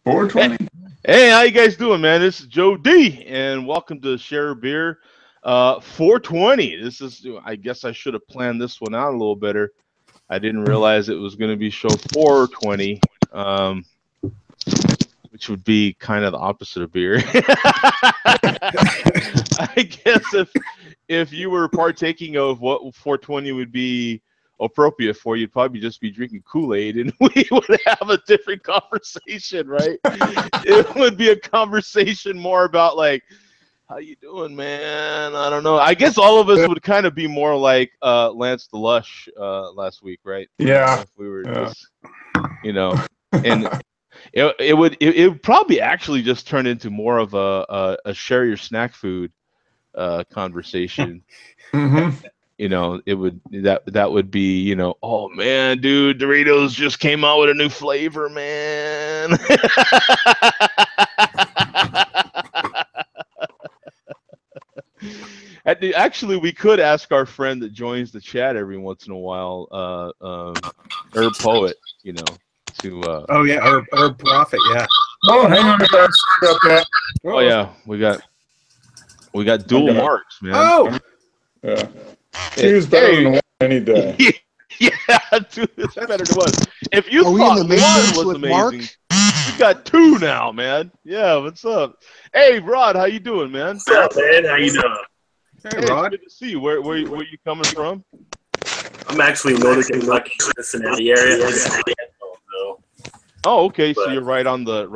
420. Hey, how you guys doing, man? This is Joe D, and welcome to Share a Beer 420. This is, I guess I should have planned this one out a little better. I didn't realize it was going to be show 420, which would be kind of the opposite of beer. I guess if you were partaking of what 420 would be appropriate for, you'd probably just be drinking Kool-Aid, and we would have a different conversation, right? It would be a conversation more about like, how you doing, man? I don't know. I guess all of us would kind of be more like Lance the Lush last week, right? Yeah. If we were just, and it would probably actually just turn into more of a share your snack food conversation. Mm-hmm. It would that would be, oh man, dude, Doritos just came out with a new flavor, man. Actually, we could ask our friend that joins the chat every once in a while, Herb Poet, to oh yeah, Herb Prophet, yeah. Oh, hang on a sec. Sorry about that. Oh yeah, we got dual marks, man. Oh yeah. Two's better than one any day. Yeah, two is better than one. If you thought one was amazing, Mark? You got two now, man. Yeah, what's up? Hey, Rod, how you doing, man? What's up, man? How you doing? Hey, Rod. Good to see you. Where you coming from? I'm actually in Northern Kentucky, Cincinnati area. Oh, okay. So you're right on the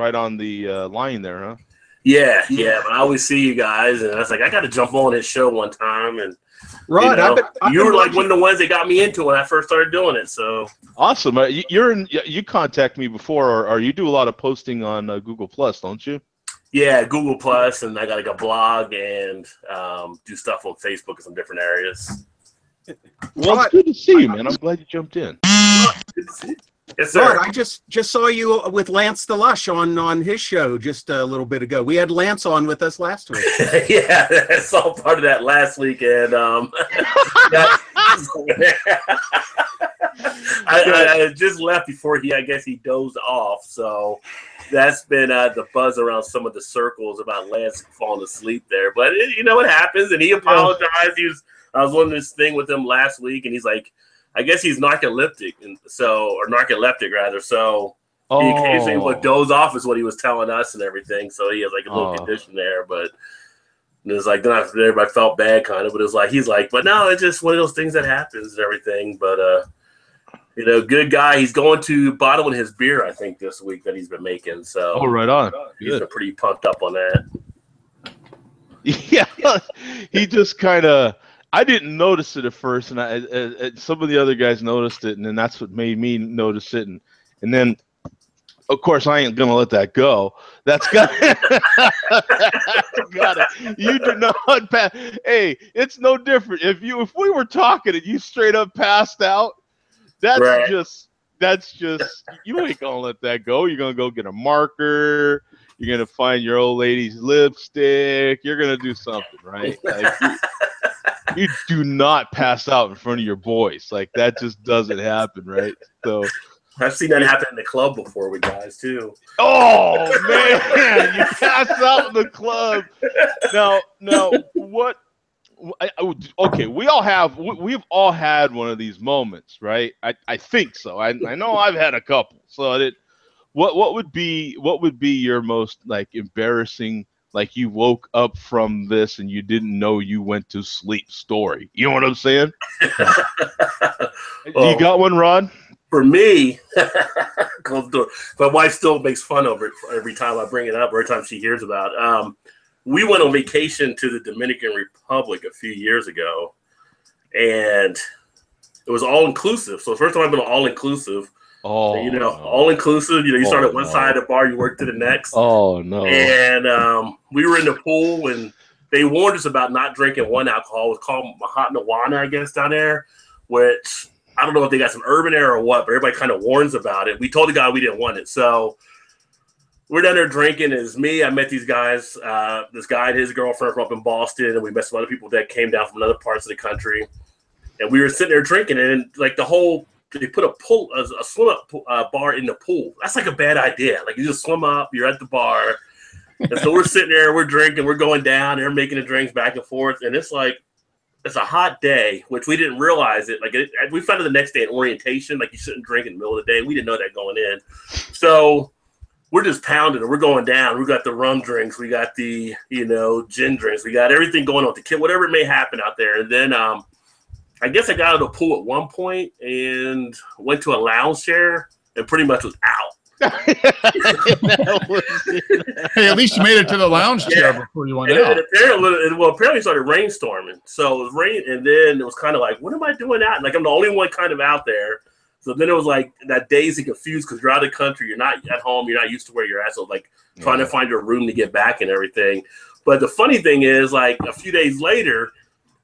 line there, huh? Yeah. But I always see you guys, and I was like, I got to jump on this show one time, and Rod, you were like one of the ones that got me into it when I first started doing it. So awesome. You contact me before, or you do a lot of posting on Google Plus, don't you? Yeah, Google Plus, and I got like a blog and do stuff on Facebook in some different areas. Well, it's good to see you, man. I'm glad you jumped in. Good to see you. Yes, sir. Rod, I just saw you with Lance the Lush on his show just a little bit ago. We had Lance on with us last week. Yeah, I saw part of that last week, and I just left before I guess he dozed off. So that's been the buzz around some of the circles about Lance falling asleep there. But it happens, and he apologized. I was on this thing with him last week, and he's like, I guess he's narcoleptic, or narcoleptic rather. So he occasionally would doze off, is what he was telling us and everything. So he has like a little condition there, but it was like then everybody felt bad kind of, but it was like he's like, but no, it's just one of those things that happens and everything. But good guy. He's going to bottling his beer, I think, this week that he's been making. So right on. He's been pretty pumped up on that. Yeah, he just kind of. I didn't notice it at first, and some of the other guys noticed it, and then that's what made me notice it, and then, of course, I ain't gonna let that go. That's got it. You do not pass. Hey, it's no different. If we were talking and you straight up passed out, that's just you ain't gonna let that go. You're gonna go get a marker. You're gonna find your old lady's lipstick. You're gonna do something, right? Like, you do not pass out in front of your boys. Like, that just doesn't happen, right? So I've seen that happen in the club before with guys too. Oh man, you pass out in the club. Now, what? Okay, we've all had one of these moments, right? I think so. I know I've had a couple. So what would be your most like embarrassing? Like you woke up from this and you didn't know you went to sleep story. You know what I'm saying? Well, you got one, Rod? For me, my wife still makes fun of it every time I bring it up, every time she hears about it. We went on vacation to the Dominican Republic a few years ago, and it was all-inclusive. So the first time I've been all-inclusive. Oh, all-inclusive. You start at one side of the bar, you work to the next. Oh, no. And we were in the pool, and they warned us about not drinking one alcohol. It was called Mahotnawana, I guess, down there, which I don't know if they got some urban air or what, but everybody kind of warns about it. We told the guy we didn't want it. So we're down there drinking. It's me. I met these guys, this guy and his girlfriend from up in Boston, and we met some other people that came down from other parts of the country. And we were sitting there drinking, and like the whole they put a swim up bar in the pool. That's like a bad idea. Like you just swim up, you're at the bar, and so we're sitting there, we're drinking, we're going down, they're making the drinks back and forth, and it's like it's a hot day, which we didn't realize it. Like we found it the next day in orientation, like you shouldn't drink in the middle of the day. We didn't know that going in, so we're just pounding it. We're going down. We got the rum drinks, we got the gin drinks, we got everything going on with the kid, whatever it may happen out there, and then I guess I got out of the pool at one point and went to a lounge chair and pretty much was out. Hey, at least you made it to the lounge chair before you went out. And apparently it started rainstorming. So it was rain, and then it was kind of like, what am I doing out? Like I'm the only one kind of out there. So then it was like that dazed and confused because you're out of the country, you're not at home, you're not used to where you're at. So like trying to find your room to get back and everything. But the funny thing is, like a few days later,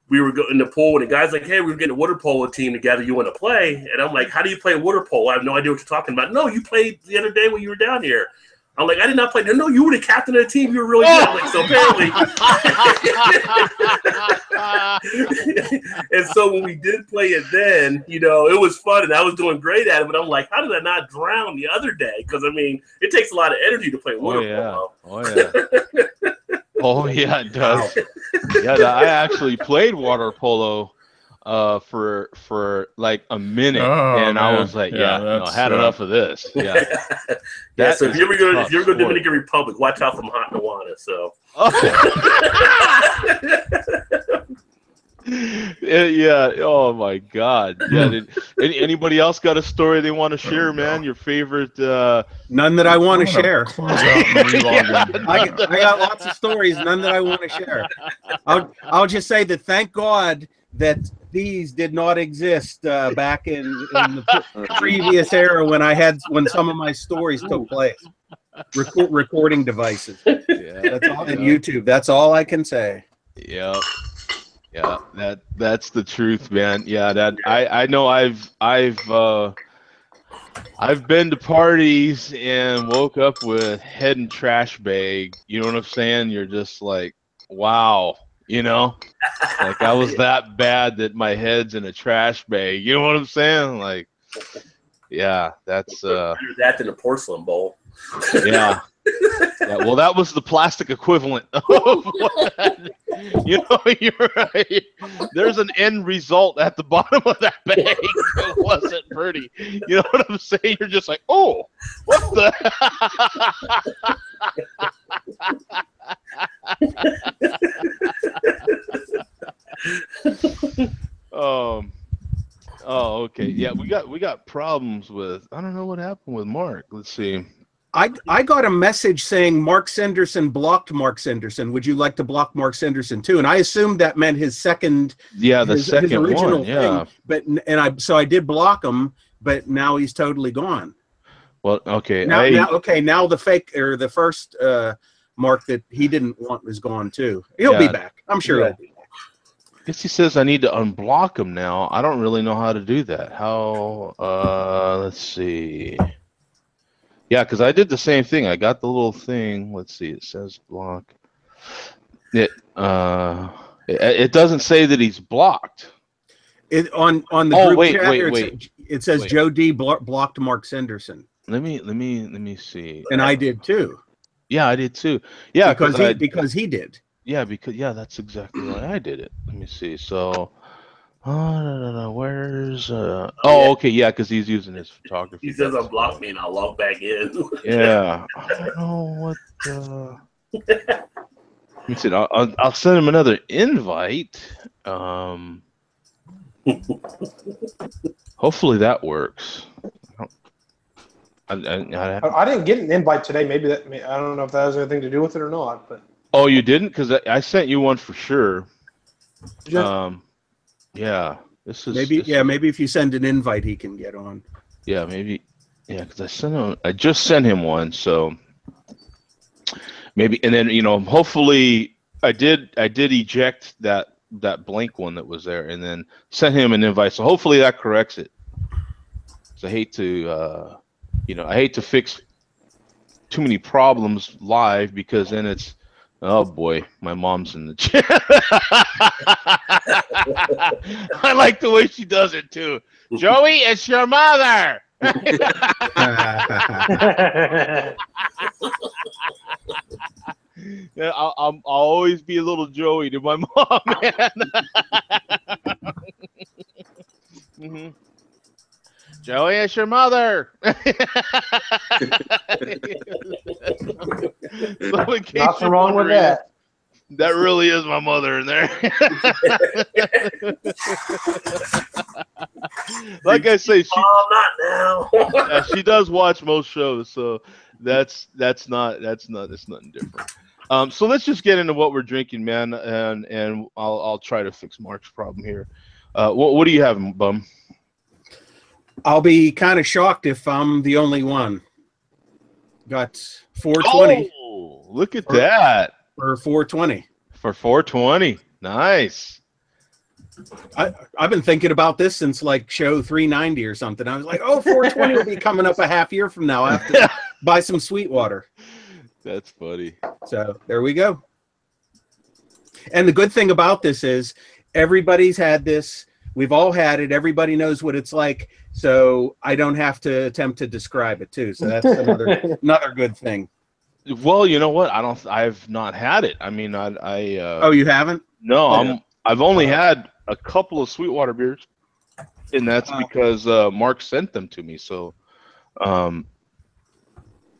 we were in the pool, and the guy's like, hey, we're getting a water polo team together. You want to play? And I'm like, how do you play water polo? I have no idea what you're talking about. No, you played the other day when you were down here. I'm like, I did not play. No, you were the captain of the team. You were really good. Like, so apparently. And so when we did play it then, it was fun, and I was doing great at it. But I'm like, how did I not drown the other day? Because, I mean, it takes a lot of energy to play water polo. Oh, yeah. Oh, yeah, it does. Yeah, I actually played water polo for like a minute, and I was like, I had enough of this. Yeah. So if you ever go to Dominican Republic, watch out from hot Nuana. So. Yeah. Oh my God. Yeah. Anybody else got a story they want to share, man? Your favorite? None that I want to share. I got lots of stories. None that I want to share. I'll just say that thank God that these did not exist back in the previous era when some of my stories took place. Recording devices. Yeah. That's all in YouTube. That's all I can say. Yeah. Yeah, that's the truth, man. Yeah, that I know I've been to parties and woke up with head and trash bag. You know what I'm saying? You're just like, wow, like I was that bad that my head's in a trash bag. You know what I'm saying? Like, yeah, that's better that than a porcelain bowl. Yeah. Yeah, well, that was the plastic equivalent of what, you're right. There's an end result at the bottom of that bag. It wasn't pretty. You know what I'm saying? You're just like, oh, what the? Oh, okay. Yeah, we got problems with. I don't know what happened with Mark. Let's see. I got a message saying Mark Sanderson blocked Mark Sanderson. Would you like to block Mark Sanderson too? And I assumed that meant his second. Yeah, his original one. Yeah. Thing. But I did block him, but now he's totally gone. Well, okay. Now the fake or the first Mark that he didn't want is gone too. He'll be back. I'm sure he'll be back. I guess he says I need to unblock him now. I don't really know how to do that. How? Let's see. Yeah, because I did the same thing. I got the little thing. Let's see. It says block. It doesn't say that he's blocked. It on the group chat. It says Joe D blocked Mark Sanderson. Let me see. And I did too. Yeah, I did too. Yeah, because he did. Yeah, that's exactly why I did it. Let me see. So. No. Where's okay, yeah, because he's using his photography. He says unblock me and I'll log back in. Yeah. I don't know what let me see. I'll send him another invite. Hopefully that works. I didn't get an invite today. Maybe I don't know if that has anything to do with it or not. But oh, you didn't? Because I sent you one for sure. Yeah, maybe if you send an invite, he can get on. Yeah, maybe. Yeah, because I just sent him one, so maybe. And then hopefully I did eject that blank one that was there, and then sent him an invite. So hopefully that corrects it. So I hate to I hate to fix too many problems live because then it's Oh boy, my mom's in the chat. I like the way she does it too. Joey, it's your mother. Yeah, I'll always be a little Joey to my mom, man. Mm-hmm. Joey, it's your mother. Nothing wrong with that. That really is my mother in there. Like I say, not now. yeah, she does watch most shows, so that's nothing different. So let's just get into what we're drinking, man, and I'll try to fix Mark's problem here. What do you have, Bum? I'll be kind of shocked if I'm the only one. Got 420. Oh, look at that. For 420. For 420. Nice. I've been thinking about this since like show 390 or something. I was like, oh, 420 will be coming up a half year from now. I have to buy some Sweetwater. That's funny. So there we go. And the good thing about this is everybody's had this. We've all had it. Everybody knows what it's like. So I don't have to attempt to describe it too. So that's another good thing. Well, you know what? I've not had it. I mean, oh, you haven't? No, I've only had a couple of Sweetwater beers, and that's because Mark sent them to me. So,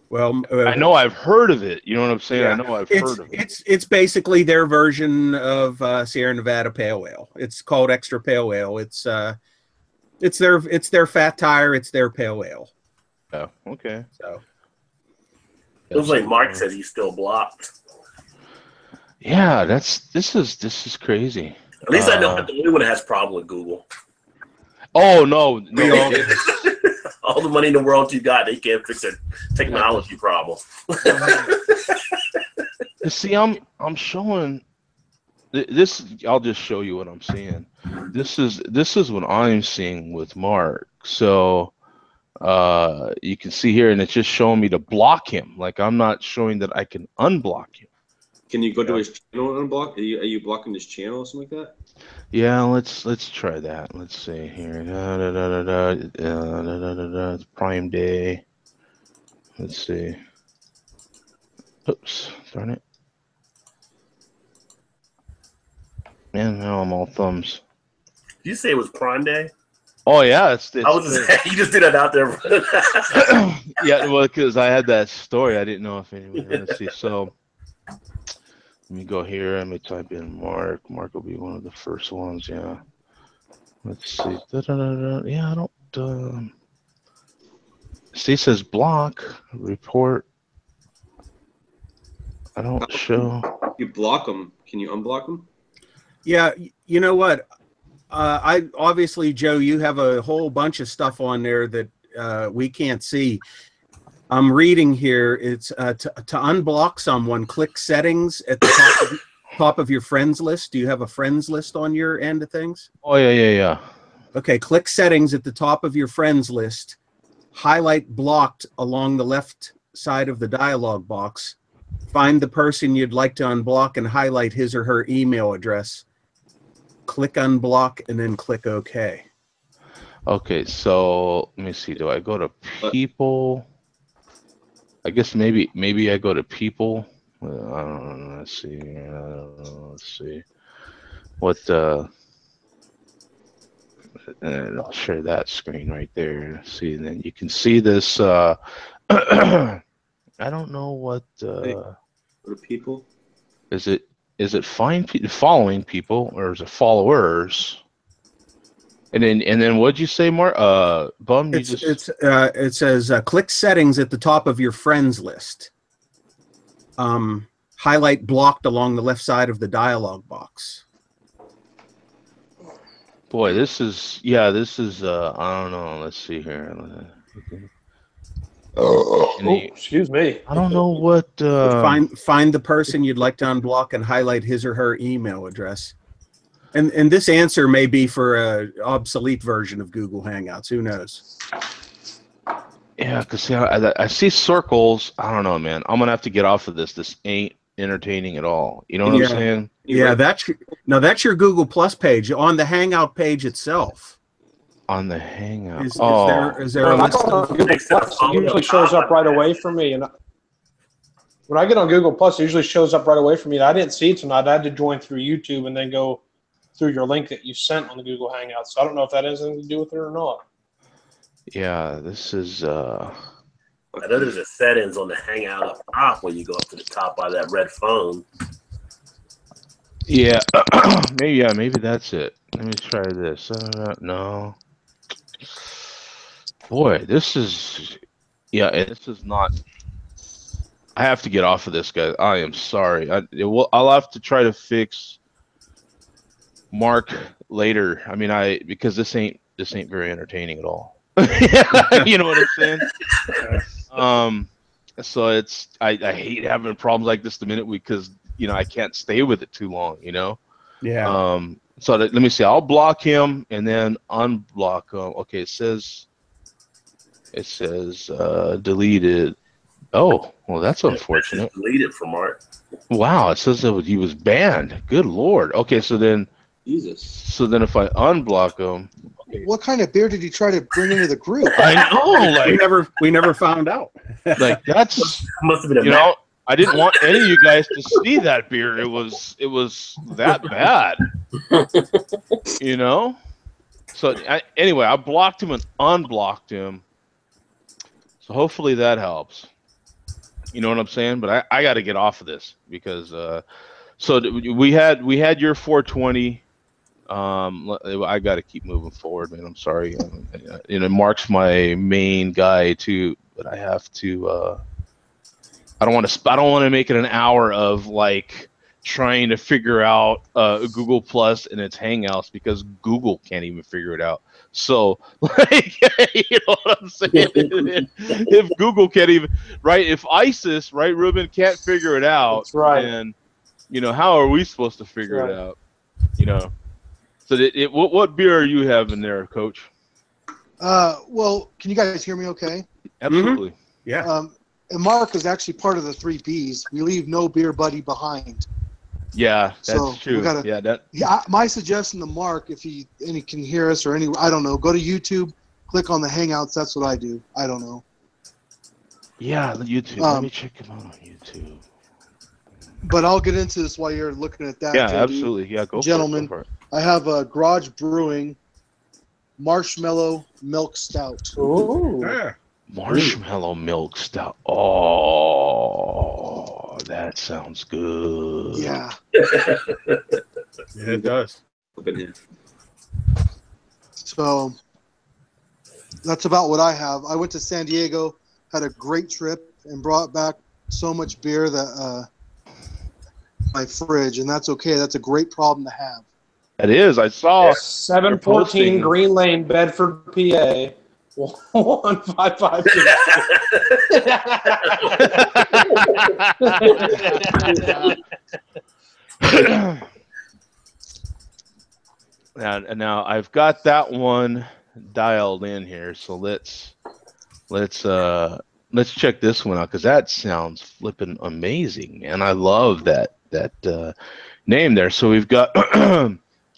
well, I know I've heard of it. You know what I'm saying? Yeah. I know I've heard of it. It's basically their version of Sierra Nevada Pale Ale. It's called Extra Pale Ale. It's their fat tire. It's their pale ale. Oh, okay. So it was like Mark said he's still blocked. Yeah, this is crazy. At least I know I'm the only one that has a problem with Google. Oh no. All the money in the world you got, they can't fix a technology problem. See, I'm showing this. I'll just show you what I'm seeing. This is what I'm seeing with Mark. So you can see here, and it's just showing me to block him. Like I'm not showing that I can unblock him. Can you go to his channel and unblock? Are you blocking his channel or something like that? Yeah, let's try that. Let's see here. It's Prime Day. Let's see. Oops, darn it. Man, now I'm all thumbs. Did you say it was Prime Day? Oh yeah, it's I was just, you just threw that out there. Yeah, well, because I had that story. I didn't know if anyone. Let's see. So let me go here. Let me type in Mark. Mark will be one of the first ones. Yeah. Let's see. Yeah, I don't. See, it says block report. I don't show. You block them. Can you unblock them? yeah, you know what? I obviously, Joe, you have a whole bunch of stuff on there that we can't see. I'm reading here. It's to unblock someone, click settings at the top of your friends list. Do you have a friends list on your end of things? Oh yeah. Okay, click settings at the top of your friends list. Highlight blocked along the left side of the dialog box. Find the person you'd like to unblock and highlight his or her email address. Click unblock and then click OK. Okay, so let me see. Do I go to people? I guess maybe I go to people. I don't know. Let's see. Let's see. What? And I'll share that screen right there. See, and then you can see this. I don't know what. Go to people. Is it following people or is it followers? And then what'd you say, Mark? Bum. It says click settings at the top of your friends list. Highlight blocked along the left side of the dialog box. Boy, this is I don't know. Let's see here. Excuse me. I don't know what. Find the person you'd like to unblock and highlight his or her email address. And this answer may be for a obsolete version of Google Hangouts. Who knows? Yeah, because I see circles. I don't know, man. I'm gonna have to get off of this. This ain't entertaining at all. You know what I'm saying? Yeah, that's your Google Plus page on the Hangout page itself. On the Hangout. Is there a When I list go on of Google Plus, it usually shows up right away for me. And when I get on Google Plus, it usually shows up right away for me. And I didn't see it tonight. I had to join through YouTube and then go through your link that you sent on the Google Hangout. So I don't know if that has anything to do with it or not. Yeah, this is. I know there's a settings on the Hangout up top when you go up to the top by that red phone. Yeah, maybe that's it. Let me try this. No. Boy, this is. Yeah, this is not. I have to get off of this, guys. I am sorry. I'll have to try to fix Mark later. I mean, because this ain't very entertaining at all. You know what I'm saying? So it's I hate having problems like this the minute because I can't stay with it too long. Yeah. So let me see. I'll block him and then unblock him. Okay, it says deleted. Oh, well, that's unfortunate. Deleted from Mark. Wow, it says that he was banned. Good Lord. Okay, so then Jesus. So then if I unblock him. What kind of beer did you try to bring into the group? I know, like we never found out. Like that's must have been a I didn't want any of you guys to see that beer. It was that bad. So anyway, I blocked him and unblocked him. So hopefully that helps. You know what I'm saying? But I got to get off of this because so we had your 420. I got to keep moving forward, man. I'm sorry. Mark's my main guy too, but I have to. I don't want to make it an hour of like trying to figure out Google Plus and its Hangouts because Google can't even figure it out. So, like, you know what I'm saying? If Google can't even, right? If ISIS, right, Ruben, can't figure it out, that's right. And how are we supposed to figure it out? So what beer are you having there, Coach? Well, can you guys hear me okay? Absolutely. Mm-hmm. Yeah. And Mark is actually part of the 3 Bs. We leave no beer buddy behind. Yeah, that's true. My suggestion to Mark, if he can hear us or I don't know, go to YouTube, click on the Hangouts. That's what I do. I don't know. Yeah, YouTube. Let me check him out on YouTube. But I'll get into this while you're looking at that. Yeah, JD. absolutely. Yeah, go Gentlemen, for it. I have a Garage Brewing Marshmallow Milk Stout. Ooh. Yeah. Marshmallow milk stout. Oh, that sounds good. Yeah. Yeah, it does. So that's about what I have. I went to San Diego, had a great trip, and brought back so much beer that my fridge, and that's okay. That's a great problem to have. It is. I saw 714 Green Lane, Bedford, PA. 1552. Now I've got that one dialed in here, so let's check this one out because that sounds flippin' amazing, man. I love that name there. So we've got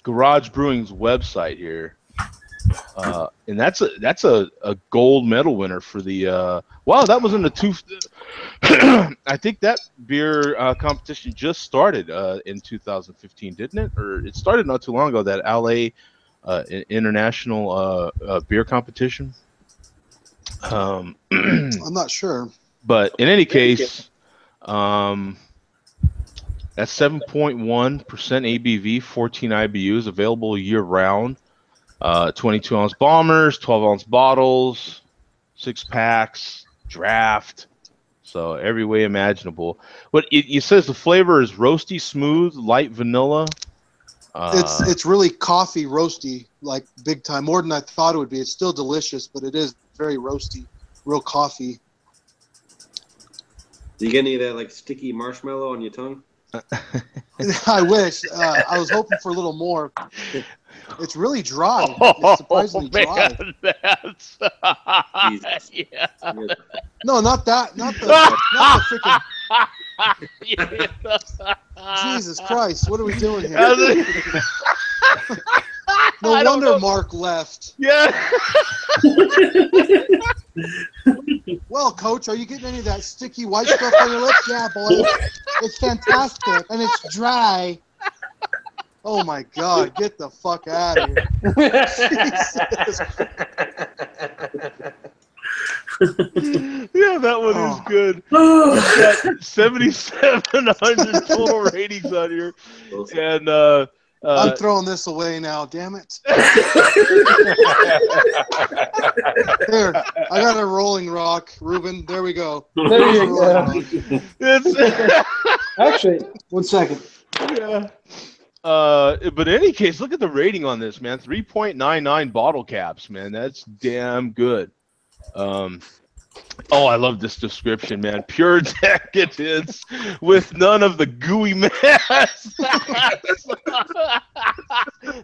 Garage Brewing's website here. And that's a gold medal winner for the wow, that was in the two. I think that beer competition just started in 2015, didn't it? Or it started not too long ago. That LA international beer competition. I'm not sure, but in any case, that's 7.1% ABV, 14 IBUs, available year round. 22-ounce bombers, 12-ounce bottles, 6-packs, draft, so every way imaginable. But it says the flavor is roasty, smooth, light vanilla. It's really coffee roasty, like big time, more than I thought it would be. It's still delicious, but it is very roasty, real coffee. Do you get any of that like sticky marshmallow on your tongue? I wish. I was hoping for a little more. It's really dry. It's surprisingly dry. That's Jesus. yeah. No, not that. Not the freaking. Jesus Christ, what are we doing here? I No don't wonder know. Mark left. Yeah. Well, Coach, are you getting any of that sticky white stuff on your lips? Yeah, boy. It's fantastic, and it's dry. Oh, my God. Get the fuck out of here. Jesus. Yeah, that one is Oh. good. We've got 7,700 total ratings on here. And I'm throwing this away now, damn it. There, I got a Rolling Rock, Ruben. There we go. There you Rolling go. Rock. it's Actually, 1 second. yeah. But in any case, look at the rating on this, man. 3.99 bottle caps, man. That's damn good. Oh, I love this description, man. Pure decadence with none of the gooey mess.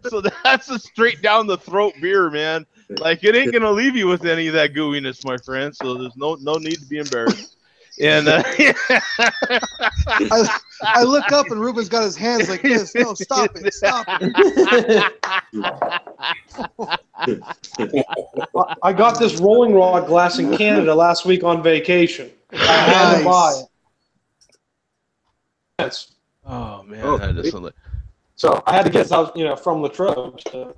So that's a straight down the throat beer, man. Like, it ain't gonna leave you with any of that gooiness, my friend. So there's no need to be embarrassed. And I look up and Ruben's got his hands like this. No, stop it. Stop it. I got this Rolling Rock glass in Canada last week on vacation. I had to buy it. Yes. oh man, Oh, that is something. So I had to get this, from Latrobe. So.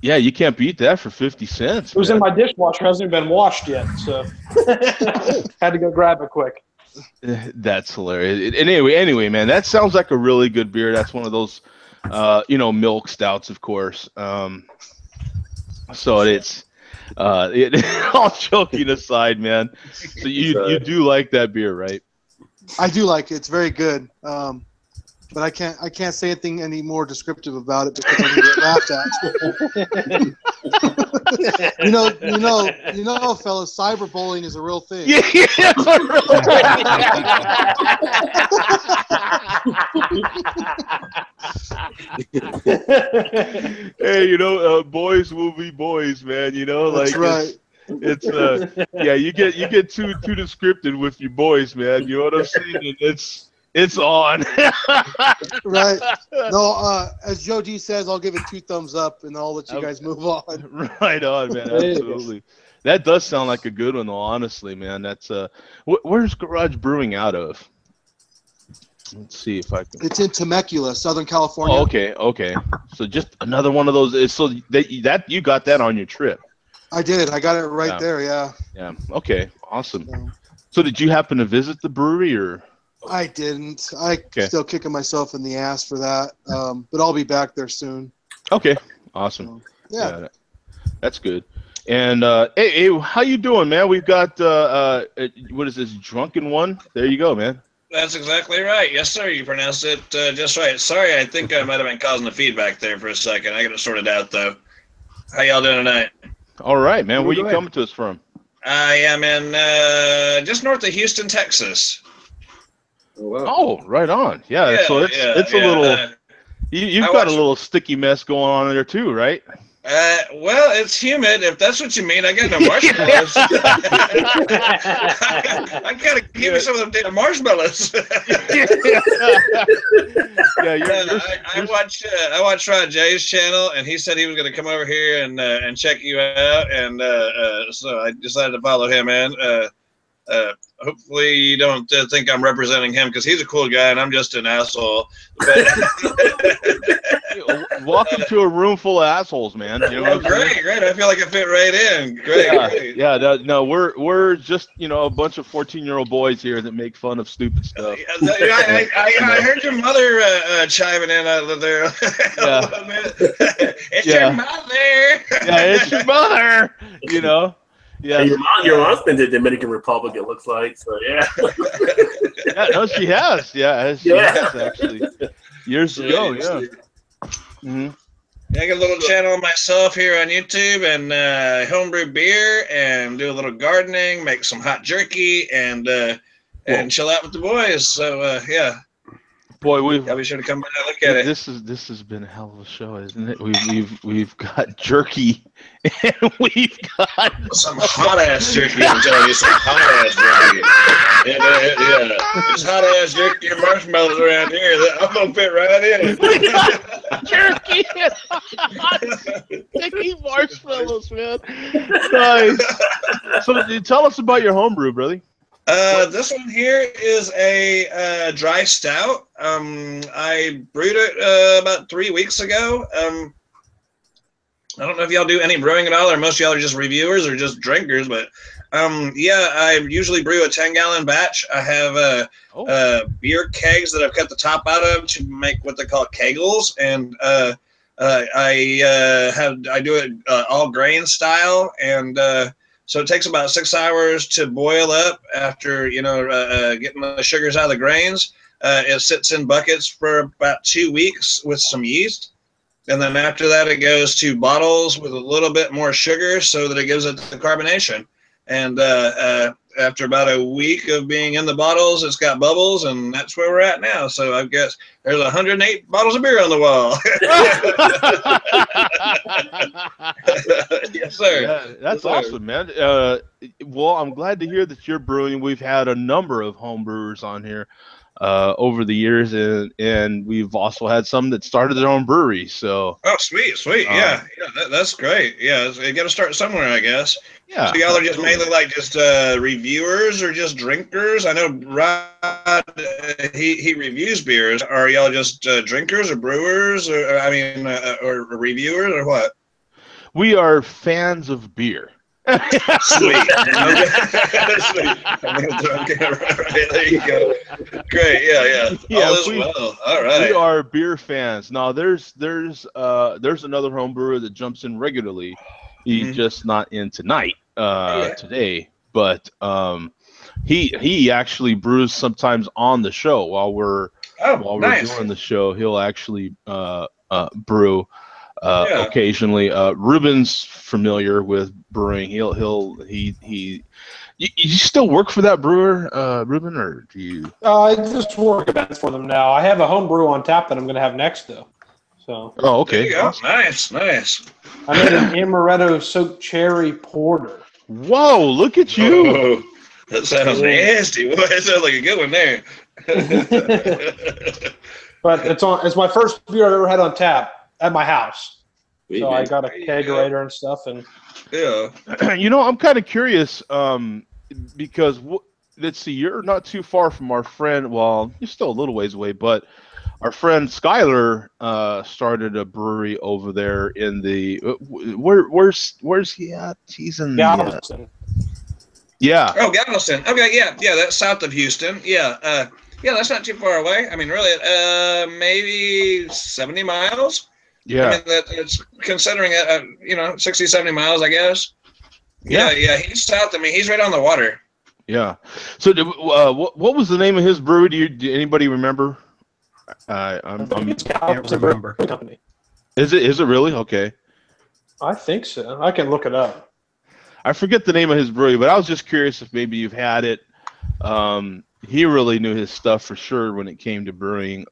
Yeah, you can't beat that for 50 cents. It was man. in my dishwasher. It hasn't even been washed yet, so had to go grab it quick. That's hilarious. And anyway, man, that sounds like a really good beer. That's one of those, milk stouts, of course. So it's, all joking aside, man. So you do like that beer, right? I do like it. It's very good. But I can't say anything any more descriptive about it because I'm gonna get laughed at. you know, fellas, cyberbullying is a real thing. Yeah. Hey, boys will be boys, man. That's right. It's you get too descriptive with your boys, man. You know what I'm saying? And it's on. Right. No, as Joe G says, I'll give it 2 thumbs up and I'll let you guys move on. Right on, man. Absolutely. That does sound like a good one, though. Honestly, man. That's where's Garage Brewing out of? Let's see if I can. It's in Temecula, Southern California. Oh, okay. So just another one of those. So that you got that on your trip. I did. I got it right there. Yeah. Yeah. Okay. Awesome. So did you happen to visit the brewery or? I didn't. Still kicking myself in the ass for that. But I'll be back there soon. Okay. Awesome. So, yeah. That's good. And hey, how you doing, man? We've got what is this, Drunken One? There you go, man. That's exactly right. Yes, sir. You pronounced it just right. Sorry, I think I might have been causing the feedback there for a second. I got it sorted out, though. How y'all doing tonight? All right, man. Where you coming to us from? I am in just north of Houston, Texas. Oh, wow. Oh, right on. Yeah. So it's a little. You've got a little sticky mess going on there too, right? Well, it's humid. If that's what you mean, I got no marshmallows. I gotta give me some of them damn marshmallows. I watched Rod Jay's channel, and he said he was gonna come over here and check you out, and so I decided to follow him in. Hopefully you don't think I'm representing him because he's a cool guy and I'm just an asshole. But welcome to a room full of assholes, man. You know great. I feel like I fit right in. Great. Yeah. No, we're just a bunch of 14-year-old boys here that make fun of stupid stuff. I heard your mother chiming in out of there. It's your mother. Yeah, it's your mother. Yeah, your mom's been to the Dominican Republic, it looks like. So yeah. Yeah, no, she has. Yeah, she has actually. Years ago, yeah. Mm-hmm. I got a little channel myself here on YouTube and homebrew beer and do a little gardening, make some hot jerky and chill out with the boys. So yeah. Boy, we've I'll be sure to come by and look at it. this has been a hell of a show, isn't it? We've got jerky, and we've got Some hot ass jerky. I'm telling you, some hot ass jerky. Yeah. There's hot ass jerky and marshmallows around here. I'm gonna fit right in. we got jerky and hot sticky marshmallows, man. Nice. So, tell us about your homebrew, brother. This one here is a dry stout. I brewed it about 3 weeks ago. I don't know if y'all do any brewing at all, or most of y'all are just reviewers or just drinkers, but yeah, I usually brew a 10-gallon batch. I have beer kegs that I've cut the top out of to make what they call kegels, and I do it all grain style, and so it takes about 6 hours to boil up after, getting the sugars out of the grains. It sits in buckets for about 2 weeks with some yeast. And then after that, it goes to bottles with a little bit more sugar so that it gives it the carbonation. And after about a week of being in the bottles, it's got bubbles, and that's where we're at now. So I guess there's 108 bottles of beer on the wall. Yes, sir. Yeah, that's awesome, man. Well, I'm glad to hear that you're brewing. We've had a number of home brewers on here over the years, and we've also had some that started their own brewery. So sweet. Yeah, that's great. Yeah, you got to start somewhere, I guess. Yeah. So y'all are just mainly like just reviewers or just drinkers? I know Rod, he reviews beers. Are y'all just drinkers or brewers, or or reviewers, or what? We are fans of beer. Sweet. Sweet. Right, there you go. Great. Yeah. All is well. All right. We are beer fans. Now there's another home brewer that jumps in regularly. He's just not in tonight, today. But he actually brews sometimes on the show while we're doing the show. He'll actually brew. Occasionally, Ruben's familiar with brewing. He you still work for that brewer, Ruben, or do you? I just work events for them now. I have a home brew on tap that I'm going to have next, though. So. Oh, okay. There you go. Awesome. Nice. I made an amaretto soaked cherry porter. Whoa! Look at you. Oh, that sounds nasty. Boy, that sounds like a good one there. But it's my first beer I've ever had on tap at my house. So I got a kegerator and stuff, and I'm kind of curious because let's see, you're not too far from our friend. Well, you're still a little ways away, but our friend Skyler started a brewery over there in the where's he at? He's in Galveston. Yeah. Oh, Galveston. Okay, yeah, that's south of Houston. Yeah, that's not too far away. I mean, really, maybe 70 miles. Yeah. I mean, it's considering it, 60, 70 miles, I guess. Yeah. He's south of me. He's right on the water. Yeah. So, what was the name of his brewery? Do anybody remember? I can't remember. Company. Is it really? Okay. I think so. I can look it up. I forget the name of his brewery, but I was just curious if maybe you've had it. He really knew his stuff for sure when it came to brewing.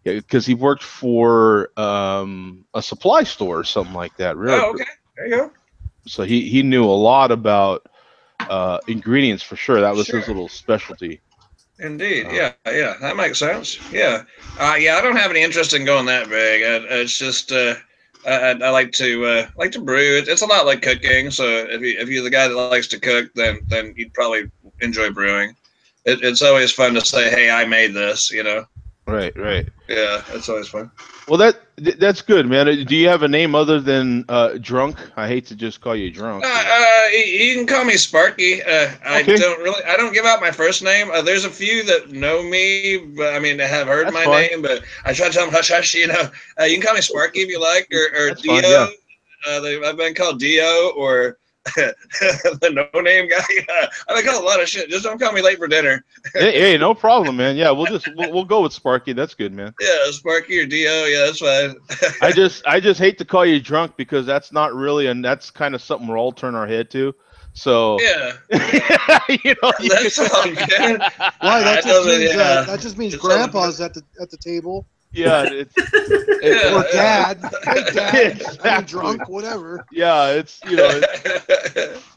Because he worked for a supply store or something like that. Really. Oh, okay. There you go. So he knew a lot about ingredients for sure. That was his little specialty. Indeed. Yeah. That makes sense. Yeah. I don't have any interest in going that big. It's just I like to brew. It's a lot like cooking. So if you're the guy that likes to cook, then you'd probably enjoy brewing. It's always fun to say, "Hey, I made this," Right. Yeah, that's always fun. Well, that's good, man. Do you have a name other than Drunk? I hate to just call you Drunk. You can call me Sparky. Okay. I don't give out my first name. There's a few that know me, but have heard That's my fine. name, but I try to tell them hush hush. You can call me Sparky if you like, or That's Dio. fine, yeah. I've been called Dio or the no-name guy. I've been called a lot of shit. Just don't call me late for dinner. Hey, no problem, man. Yeah, we'll go with Sparky. That's good, man. Yeah, Sparky or Dio. Yeah, that's fine. I just hate to call you Drunk because that's not really, and that's kind of something we're all turning our head to. So Yeah. you know, That's all good. Why? I know that, That just means It's grandpa's at the table. yeah, it's Yeah, Or dad. Hey, dad. I mean, Exactly. drunk, whatever. yeah, it's you know,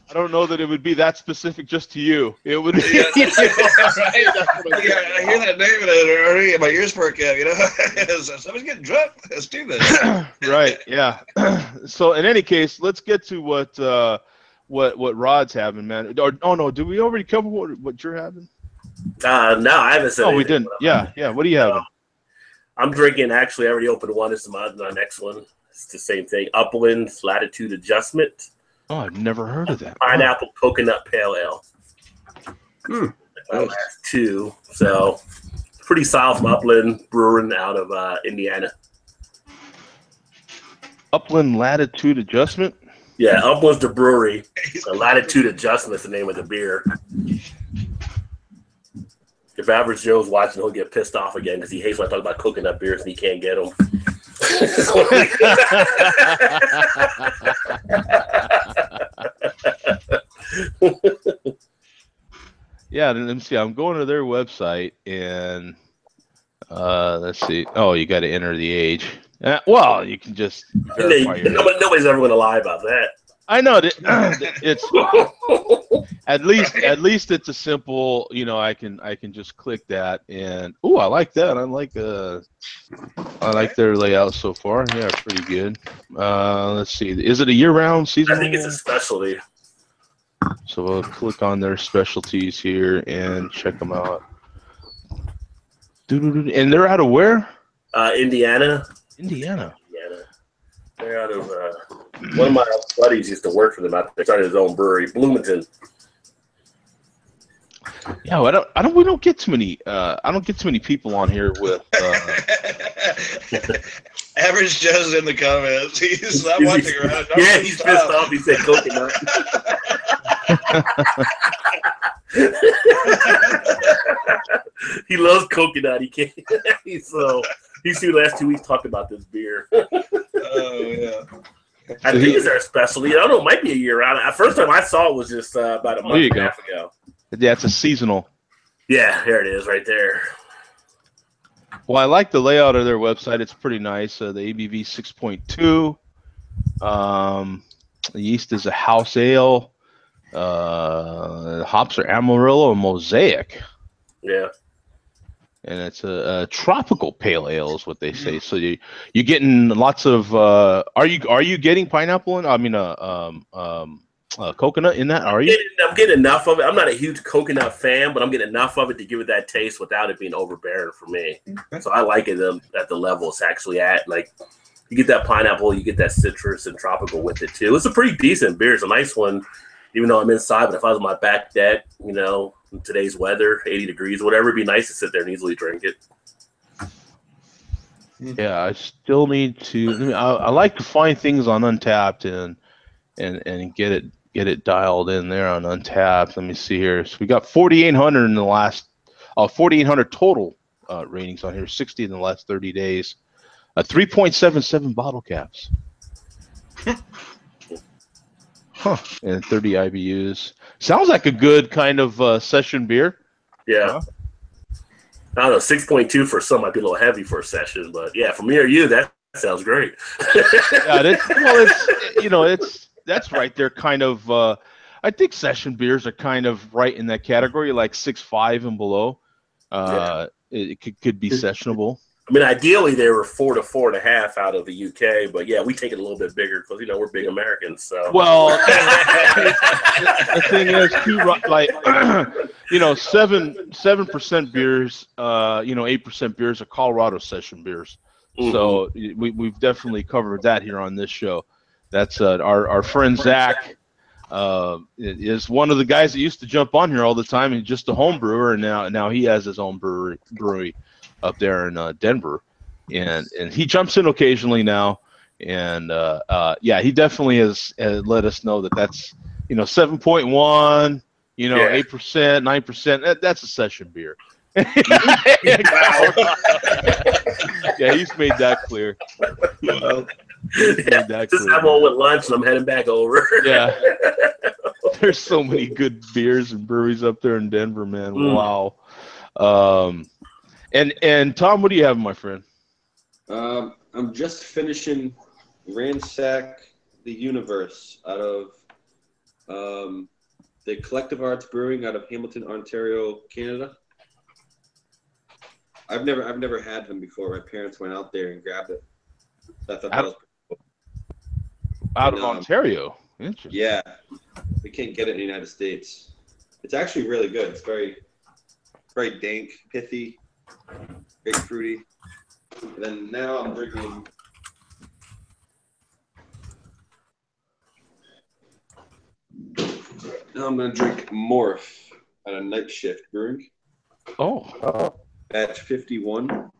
I don't know that it would be that specific just to you. It would be, Yeah, you know, right. Yeah, I hear that name and it already my ears perk up. You know, somebody's getting drunk. Let's do this. right, yeah. So in any case, let's get to what Rod's having, man. Or oh no, did we already cover what you're having? No, I haven't said Oh, we anything, didn't. but Yeah. What are you having? I'm drinking. Actually, I already opened one. This is my next one. It's the same thing. Upland Latitude Adjustment. Oh, I've never heard of that. Pineapple Coconut Pale Ale. My last two. So pretty solid from Upland Brewing out of Indiana. Upland Latitude Adjustment. Yeah, Upland's the brewery. Latitude Adjustment is the name of the beer. If Average Joe's watching, he'll get pissed off again because he hates when I talk about coconut beers and he can't get them. Yeah, let me see. I'm going to their website and let's see. Oh, you got to enter the age. Well, you can just verify your age. Nobody's ever going to lie about that. I know that it's at least it's a simple, you know, I can just click that and I like that. I like their layout so far. Yeah, pretty good. Let's see. Is it a year-round season? I think it's a specialty. So we'll click on their specialties here and check them out. And they're out of where? Indiana. Indiana. They're out of one of my buddies used to work for them. They started his own brewery, Bloomington. Yeah, we don't get too many. I don't get too many people on here with. Average Joe's in the comments. He's not watching around. No, Yeah, he's pissed off. He said coconut. He loves coconut. He can't. These two last 2 weeks talked about this beer. Oh yeah. I think it's their specialty. I don't know. It might be a year round. The first time I saw it was just about a month and a half ago. Yeah, it's a seasonal. Yeah, there it is, right there. Well, I like the layout of their website. It's pretty nice. The ABV 6.2. The yeast is a house ale. Hops are Amarillo and Mosaic. Yeah. And it's a tropical pale ale is what they say. So you're getting lots of. Are you getting pineapple in? I mean, coconut in that? Are you? I'm getting enough of it. I'm not a huge coconut fan, but I'm getting enough of it to give it that taste without it being overbearing for me. So I like it at the level it's actually at. Like you get that pineapple, you get that citrus and tropical with it too. It's a pretty decent beer. It's a nice one, even though I'm inside. But if I was on my back deck, you know, in today's weather, 80 degrees, whatever, it'd be nice to sit there and easily drink it. Yeah, I still need to. I like to find things on Untapped and get it dialed in there on Untapped. Let me see here. So we got 4,800 in the last 4,800 total ratings on here. 60 in the last 30 days. 3.77 bottle caps. Huh. And 30 IBUs. Sounds like a good kind of session beer. Yeah. Huh? I don't know, 6.2 for some might be a little heavy for a session, but yeah, for me or you, that sounds great. Yeah, that's right there. Kind of, I think session beers are kind of right in that category, like 6.5 and below. It could be sessionable. I mean, ideally they were 4 to 4.5 out of the UK, but yeah, we take it a little bit bigger because we're big Americans. So well, the thing is too, like 7% beers, 8% beers are Colorado session beers. Mm-hmm. So we've definitely covered that here on this show. That's our friend Zach is one of the guys that used to jump on here all the time. He's just a home brewer, and now he has his own brewery up there in Denver, and he jumps in occasionally now, and he definitely has let us know that's 7.1, 8%, 9%. That's a session beer. Yeah, he's made that clear. Just have one with lunch, and I'm heading back over. Yeah. There's so many good beers and breweries up there in Denver, man. Wow. And Tom, what do you have, my friend? I'm just finishing Ransack the Universe out of the Collective Arts Brewing out of Hamilton, Ontario, Canada. I've never had them before. My parents went out there and grabbed it. I thought that was pretty cool. Out of Ontario. Interesting. Yeah, we can't get it in the United States. It's actually really good. It's very dank, pithy, very fruity. And then now I'm drinking. Now I'm gonna drink Morph at a Night Shift Brewing. Oh. Batch 51.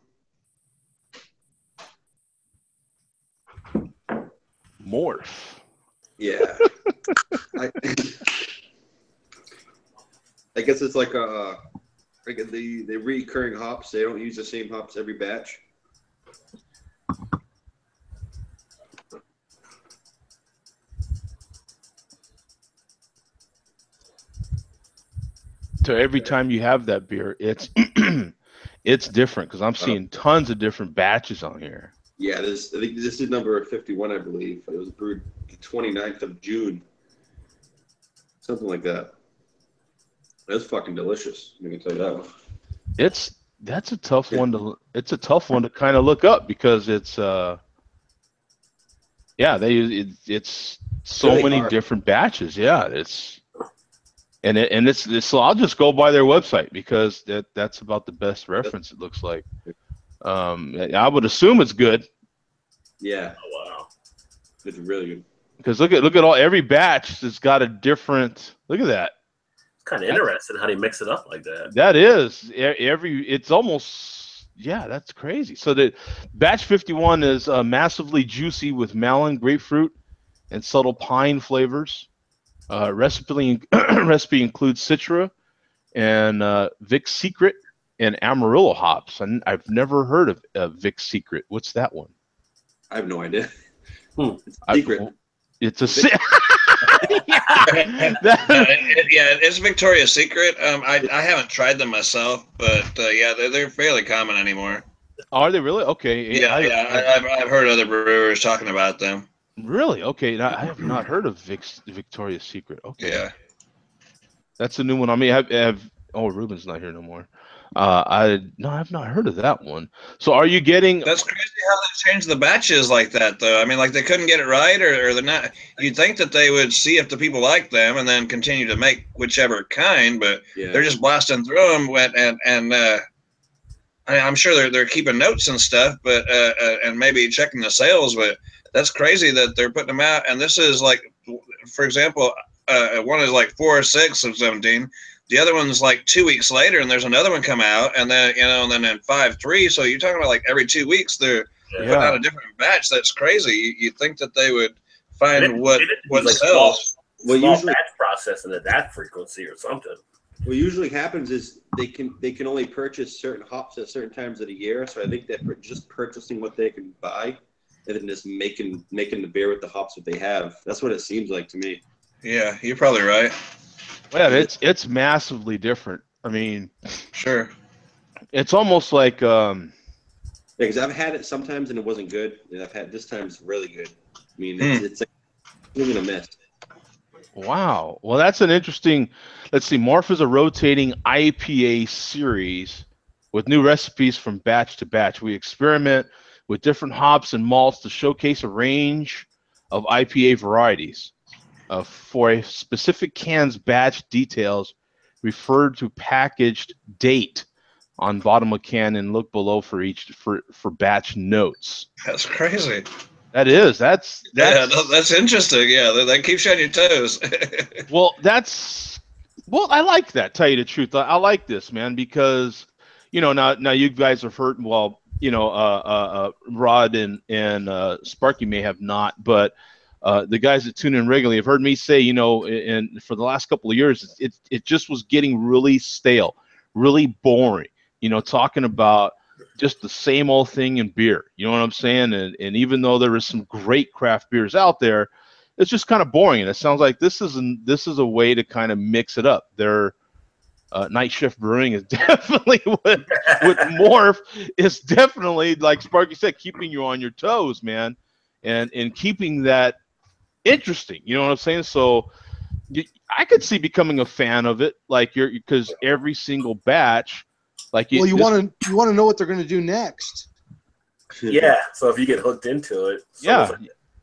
Morph. Yeah. I guess it's like the recurring hops. They don't use the same hops every batch. So every time you have that beer, it's it's different because I'm seeing tons of different batches on here. Yeah, I think this is number 51, I believe. It was brewed the 29th of June. Something like that. That's fucking delicious. I can tell you that one. That's a tough one to kind of look up because it's it's so really many hard. different batches. Yeah, it's so I'll just go by their website because that's about the best reference it looks like. I would assume it's good. Yeah. Oh, wow. It's really good. Because look at every batch has got a different. Look at that. It's kind of interesting how they mix it up like that. That is it's almost that's crazy. So the batch 51 is massively juicy with melon, grapefruit, and subtle pine flavors. Recipe includes Citra and Vic's Secret and Amarillo hops. And I've never heard of Vic's Secret. What's that one? I have no idea. It's a secret. It's a secret. It's Victoria's Secret. I haven't tried them myself, but they're fairly common anymore. Are they really? Okay. I've heard other brewers talking about them. Really? Okay. I have not heard of Victoria's Secret. Okay. Yeah. That's a new one. I mean, Ruben's not here no more. I've not heard of that one. So are you getting? That's crazy how they changed the batches like that, though. I mean, like they couldn't get it right, or they're not. You'd think that they would see if the people like them and then continue to make whichever kind, but they're just blasting through them. I'm sure they're keeping notes and stuff, but and maybe checking the sales, but that's crazy that they're putting them out. And this is like, for example, one is like 4 or 6 of 17. The other one's like 2 weeks later, and there's another one come out, and then and then in 5/3. So you're talking about like every 2 weeks they're putting out a different batch. That's crazy. You'd think that they would find what sells. Well, usually batch processing at that frequency or something. What usually happens is they can only purchase certain hops at certain times of the year. So I think they're just purchasing what they can buy, and then just making the beer with the hops that they have. That's what it seems like to me. Yeah, you're probably right. Yeah, it's massively different. I mean, sure. It's almost like because I've had it sometimes and it wasn't good, and I've had this time it's really good. I mean, it's like even a miss. Wow. Well, that's an interesting. Let's see. Morph is a rotating IPA series with new recipes from batch to batch. We experiment with different hops and malts to showcase a range of IPA varieties. For a specific can's batch details, refer to packaged date on bottom of can and look below for batch notes. That's crazy. That is. That's interesting. Yeah, that keeps you on your toes. I like that. Tell you the truth, I like this, man, because now you guys have heard. Well, Rod and Sparky may have not, but. The guys that tune in regularly have heard me say, and for the last couple of years, it just was getting really stale, really boring, talking about just the same old thing in beer. You know what I'm saying? And even though there is some great craft beers out there, it's just kind of boring. And it sounds like this is a way to kind of mix it up. Their Night Shift Brewing is definitely with Morph is definitely, like Sparky said, keeping you on your toes, man, and keeping that interesting. You know what I'm saying? So I could see becoming a fan of it, like because every single batch, like well, you want to know what they're going to do next. Yeah. So if you get hooked into it, yeah,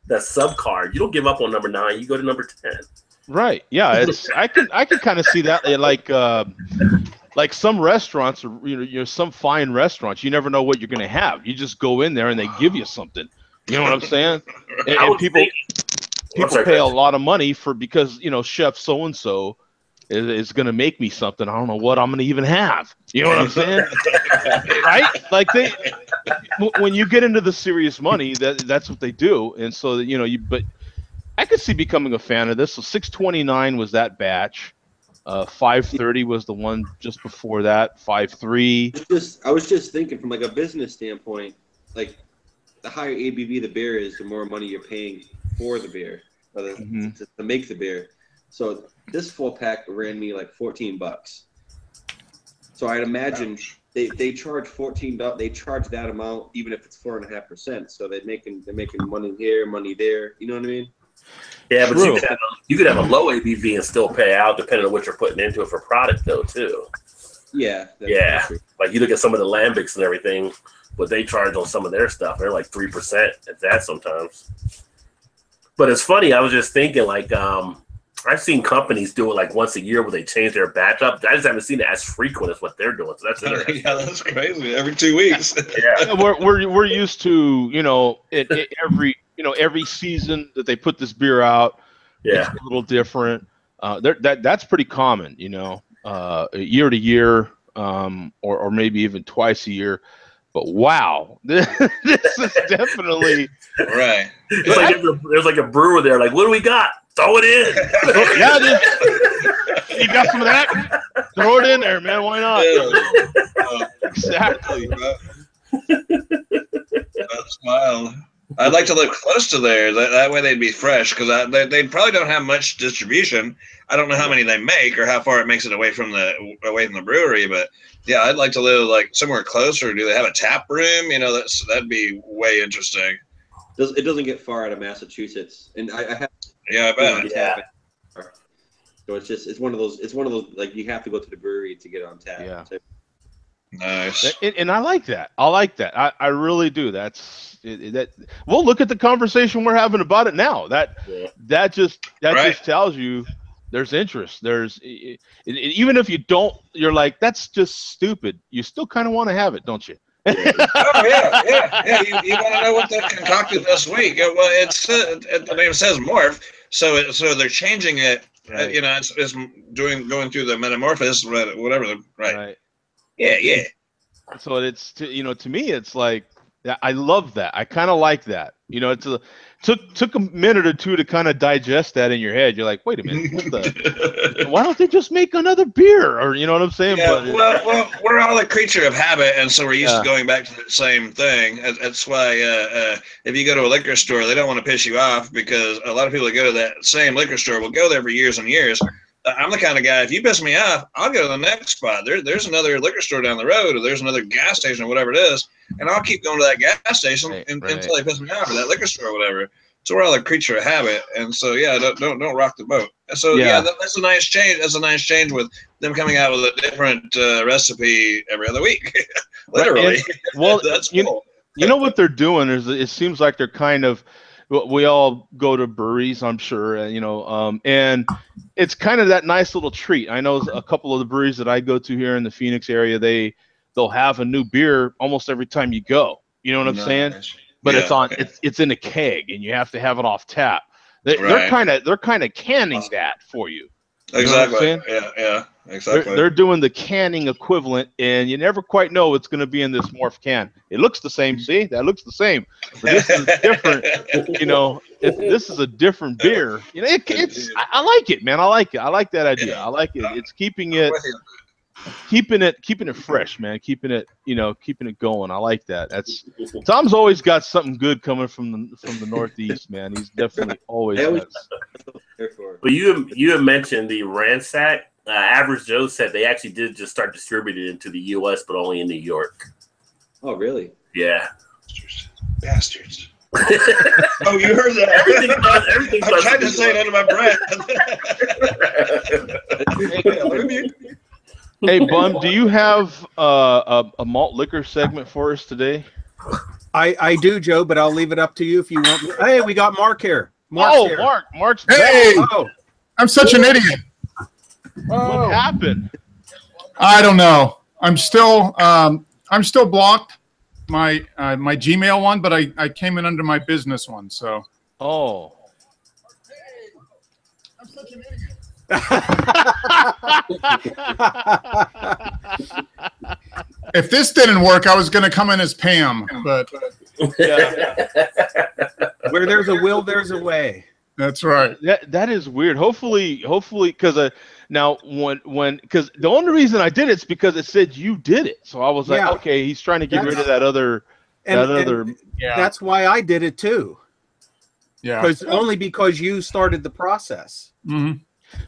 that sub card, you don't give up on number 9. You go to number 10. Right. Yeah. It's I can kind of see that, like some restaurants, or some fine restaurants, you never know what you're going to have. You just go in there and they give you something. You know what I'm saying? And people pay a lot of money because chef so and so is going to make me something. I don't know what I'm going to even have. You know what I'm saying? Right? Like when you get into the serious money, that's what they do. And so but I could see becoming a fan of this. So 629 was that batch. 530 was the one just before that. 5.3. I was just thinking from like a business standpoint, like the higher ABV the beer is, the more money you're paying for the beer, to make the beer. So this 4-pack ran me like $14. So I'd imagine they charge $14. They charge that amount even if it's 4.5%. So they're making money here, money there. You know what I mean? Yeah, but you could have a low ABV and still pay out depending on what you're putting into it for product though too. Yeah. Yeah. Like you look at some of the lambics and everything, what they charge on some of their stuff, they're like 3% at that sometimes. But it's funny, I was just thinking like I've seen companies do it like once a year where they change their batch up. I just haven't seen it as frequent as what they're doing. So that's interesting. Yeah, that's crazy. Every 2 weeks. Yeah. We're used to, every season that they put this beer out, it's a little different. That's pretty common, year to year, or maybe even twice a year. But wow, this is definitely right. It's like there's like a brewer there, like, what do we got? Throw it in. Yeah, you got some of that? Throw it in there, man. Why not? Exactly. That's wild. I'd like to live close to there. That way they'd be fresh, because they probably don't have much distribution. I don't know how many they make or how far it makes it away from the brewery, but yeah, I'd like to live like somewhere closer. Do they have a tap room? That'd be way interesting. It doesn't get far out of Massachusetts, and I have. Yeah, I bet. Yeah. So it's one of those like you have to go to the brewery to get on tap. Yeah. So. Nice. And I like that. I really do. Well, look at the conversation we're having about it now. That just tells you there's interest. There's even if you don't, you're like, that's just stupid. You still kind of want to have it, don't you? Oh yeah. You want to know what they've concocted this week? Well, the name says Morph, so they're changing it. Right. It's going through the metamorphosis, whatever. Right. Yeah. So it's to me, it's like, I love that. I kind of like that. Took a minute or two to kind of digest that in your head. You're like, wait a minute, why don't they just make another beer? Or you know what I'm saying? Yeah, well, we're all a creature of habit, and so we're used to going back to the same thing. That's why if you go to a liquor store, they don't want to piss you off, because a lot of people that go to that same liquor store will go there for years and years. I'm the kind of guy, if you piss me off, I'll go to the next spot. There's another liquor store down the road, or there's another gas station or whatever it is, and I'll keep going to that gas station until they piss me off, or that liquor store or whatever. So we're all a creature of habit, and so don't rock the boat. So that's a nice change. That's a nice change with them coming out with a different recipe every other week, literally. Well, that's cool. You know what they're doing is, it seems like they're kind of. We all go to breweries, I'm sure, and it's kind of that nice little treat. I know a couple of the breweries that I go to here in the Phoenix area, they'll have a new beer almost every time you go. You know what I'm saying? But it's in a keg, and you have to have it off tap. They're kind of canning that for you. Exactly. Yeah. Exactly. They're doing the canning equivalent, and you never quite know what's going to be in this Morph can. It looks the same. See, that looks the same. But this is different. This is a different beer. I like it, man. I like it. I like that idea. I like it. It's keeping it. keeping it fresh, man. Keeping it going. I like that. That's Tom's always got something good coming from the Northeast, man. He's definitely always got. But you have mentioned the Ransack. Average Joe said they actually did just start distributing it into the U.S., but only in New York. Oh, really? Yeah. Bastards. Oh, you heard that? Everything I'm trying to say it under my breath. Hey, Bum, do you have a malt liquor segment for us today? I do, Joe, but I'll leave it up to you if you want. Hey, we got Mark here. Mark's Hey, oh. I'm such an idiot. What happened? I don't know. I'm still blocked, my Gmail one, but I came in under my business one. So. Oh. I'm such an idiot. If this didn't work, I was going to come in as Pam, but Yeah. Where there's a will, there's a way. That's right. That is weird. Hopefully, because now because the only reason I did it's because it said you did it, so I was like, okay, he's trying to get rid of that other. And that's why I did it too. Yeah. Only because you started the process. Mm-hmm.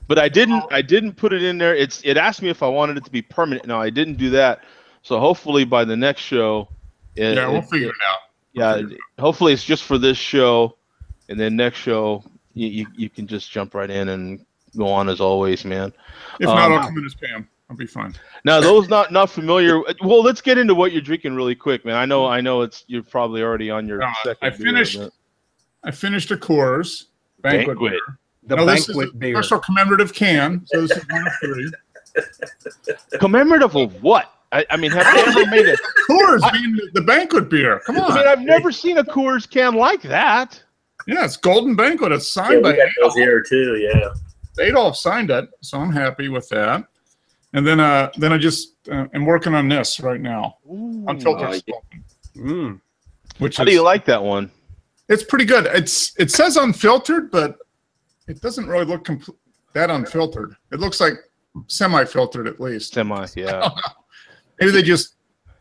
But I didn't put it in there. It asked me if I wanted it to be permanent. No, I didn't do that. So hopefully by the next show, we'll figure it out. Yeah, hopefully it's just for this show, and then next show you can just jump right in and go on as always, man. If not, I'll come in as Pam. I'll be fine. Now, those not familiar. Well, let's get into what you're drinking really quick, man. I know you're probably already on your second. I finished a Coors Banquet. Beer. This is a beer. Special commemorative can. So this is 1 of 3. Commemorative of what? I mean, have you ever made a Coors being the banquet beer? Come on. I mean, I've never seen a Coors can like that. Yeah, it's Golden Banquet. It's signed by Adolf here too. Yeah, Adolf signed it, so I'm happy with that. And then I just am working on this right now. Unfiltered Sculpin. How do you like that one? It's pretty good. It says unfiltered, but it doesn't really look that unfiltered. It looks like semi-filtered at least. Yeah. Maybe they just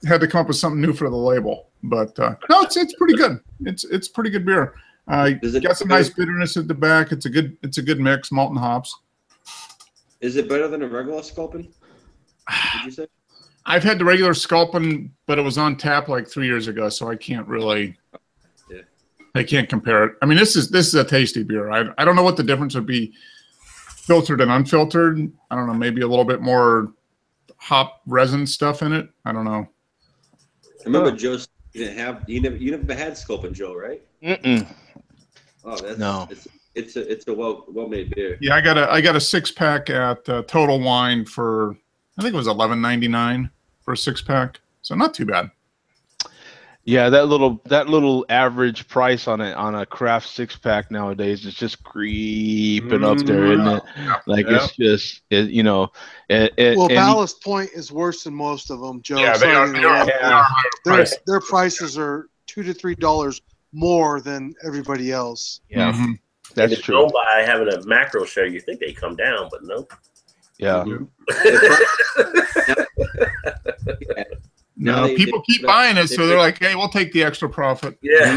had to come up with something new for the label. But no, it's pretty good. It's pretty good beer. Got some nice bitterness at the back. It's a good mix, malt and hops. Is it better than a regular Sculpin? Did you say? I've had the regular Sculpin, but it was on tap like 3 years ago, so I can't really. Yeah. I can't compare it. I mean, this is a tasty beer. I don't know what the difference would be, filtered and unfiltered. I don't know, maybe a little bit more hop resin stuff in it. I don't know. I remember Joe. You never had Sculpin, Joe, right? Mm-mm. Oh, that's no. It's a well-made beer. Yeah, I got a 6-pack at Total Wine for, I think it was $11.99 for a 6-pack. So not too bad. Yeah, that little average price on a craft 6-pack nowadays is just creeping up there, isn't it? Like it's just Ballast Point is worse than most of them, Joe. Yeah, they are. Their prices are $2 to $3 more than everybody else. Yeah, that's true. Go by having a macro share, you think they come down, but nope. Yeah. No, people keep buying it, so they're like, "Hey, we'll take the extra profit." Yeah.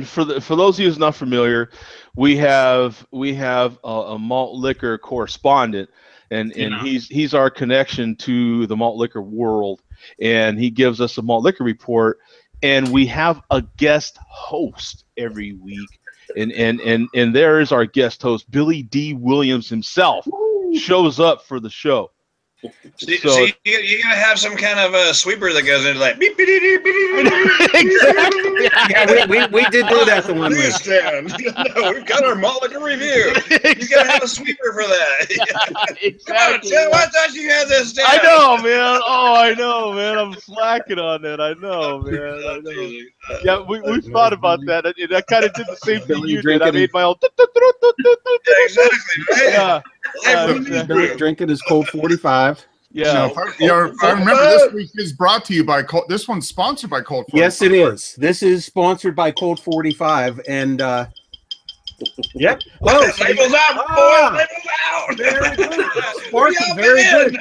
For those of you who's not familiar, we have a malt liquor correspondent, and he's our connection to the malt liquor world, and he gives us a malt liquor report, and we have a guest host every week, and there is our guest host, Billy D. Williams himself, shows up for the show. So you gotta have some kind of a sweeper that goes into like beep, beep, beep, beep, beep. Exactly. Yeah, we did do that the one week. No, we've got our malt liquor review. You gotta have a sweeper for that. Exactly. Come on, Tim, I thought you had this down. I know, man. Oh, I know, man. I'm slacking on that. I know, man. I know. Yeah, we thought about that. I kind of did the same thing you did. I made my own. Exactly. Yeah. Billy drinking his cold 45. Yeah. I remember this week is brought to you by Colt. This one's sponsored by Colt 45. Yes, it is. This is sponsored by Colt 45, and Yep. Oh, labels out, boys. Labels out. Very good, Sparky. Very good.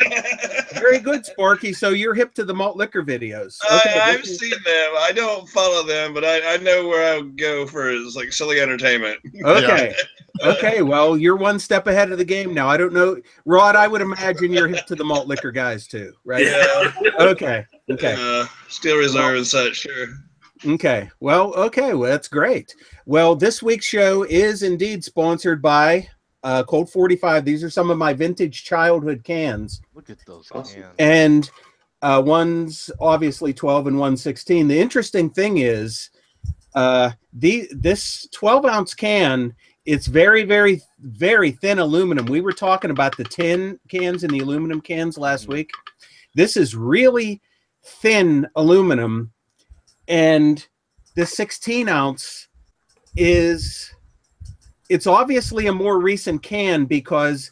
Very good, Sparky. So you're hip to the malt liquor videos. Okay, I've seen them. I don't follow them, but I know where I go for like silly entertainment. Okay. Okay. Well, you're one step ahead of the game now. I don't know, Rod. I would imagine you're hip to the malt liquor guys too, right? Yeah. Okay. Okay. Steel Reserve and such. Sure. Okay. Well, that's great. Well, this week's show is indeed sponsored by Colt 45. These are some of my vintage childhood cans. Look at those cans. And one's obviously 12 and 116. The interesting thing is this 12-ounce can, it's very, very, very thin aluminum. We were talking about the tin cans and the aluminum cans last week. This is really thin aluminum. And the 16-ounce it's obviously a more recent can because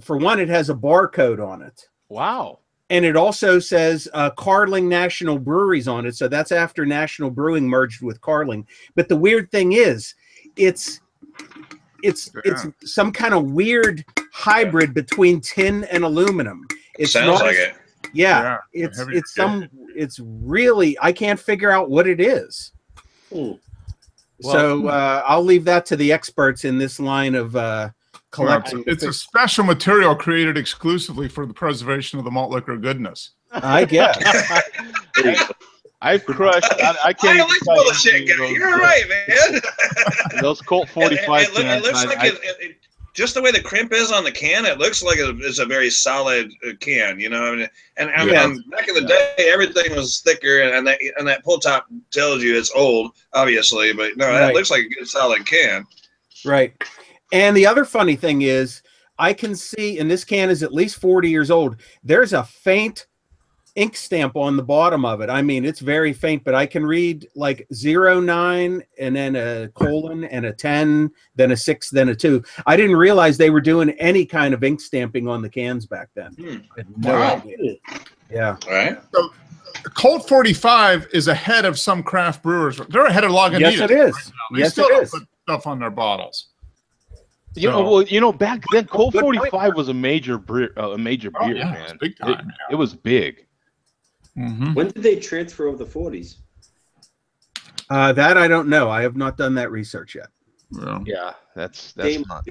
for one, it has a barcode on it. Wow. And it also says Carling National Breweries on it. So that's after National Brewing merged with Carling. But the weird thing is it's some kind of weird hybrid between tin and aluminum. It sounds like it. Yeah, it's really, I can't figure out what it is. So I'll leave that to the experts in this line of collecting. It's a special material created exclusively for the preservation of the malt liquor goodness. I guess. I've crushed. I can't. I like bullshit, guy. You're right, man. Those Colt 45 it looks like just the way the crimp is on the can, it looks like it's a very solid can, you know. I mean, and back in the day, everything was thicker, and that pull top tells you it's old, obviously. But no, that looks like a good solid can. Right. And the other funny thing is, I can see, and this can is at least 40 years old. There's a faint ink stamp on the bottom of it. I mean, it's very faint, but I can read like 09 and then a colon and a 10, then a 6, then a 2. I didn't realize they were doing any kind of ink stamping on the cans back then. I had no idea. Yeah. All right. So Colt 45 is ahead of some craft brewers. They're ahead of Lagunitas. Yes, it is. Right, yes, it is. Put stuff on their bottles. Back then, Colt 45 was a major beer, man. Big time. It was big. Mm-hmm. When did they transfer over the 40s? That I don't know. I have not done that research yet. Yeah, that's not.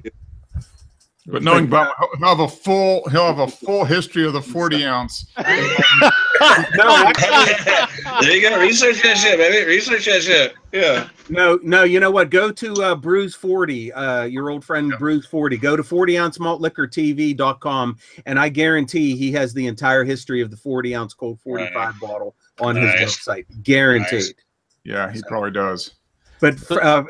But knowing Bob, he'll have a full history of the 40-ounce. There you go. Research that shit, baby. Research that shit. Yeah. No. You know what? Go to Brews 40. Your old friend Brews 40. Go to 40ouncemaltliquortv.com, and I guarantee he has the entire history of the 40-ounce Colt 45 bottle on his website. Guaranteed. Nice. Yeah, he probably does. But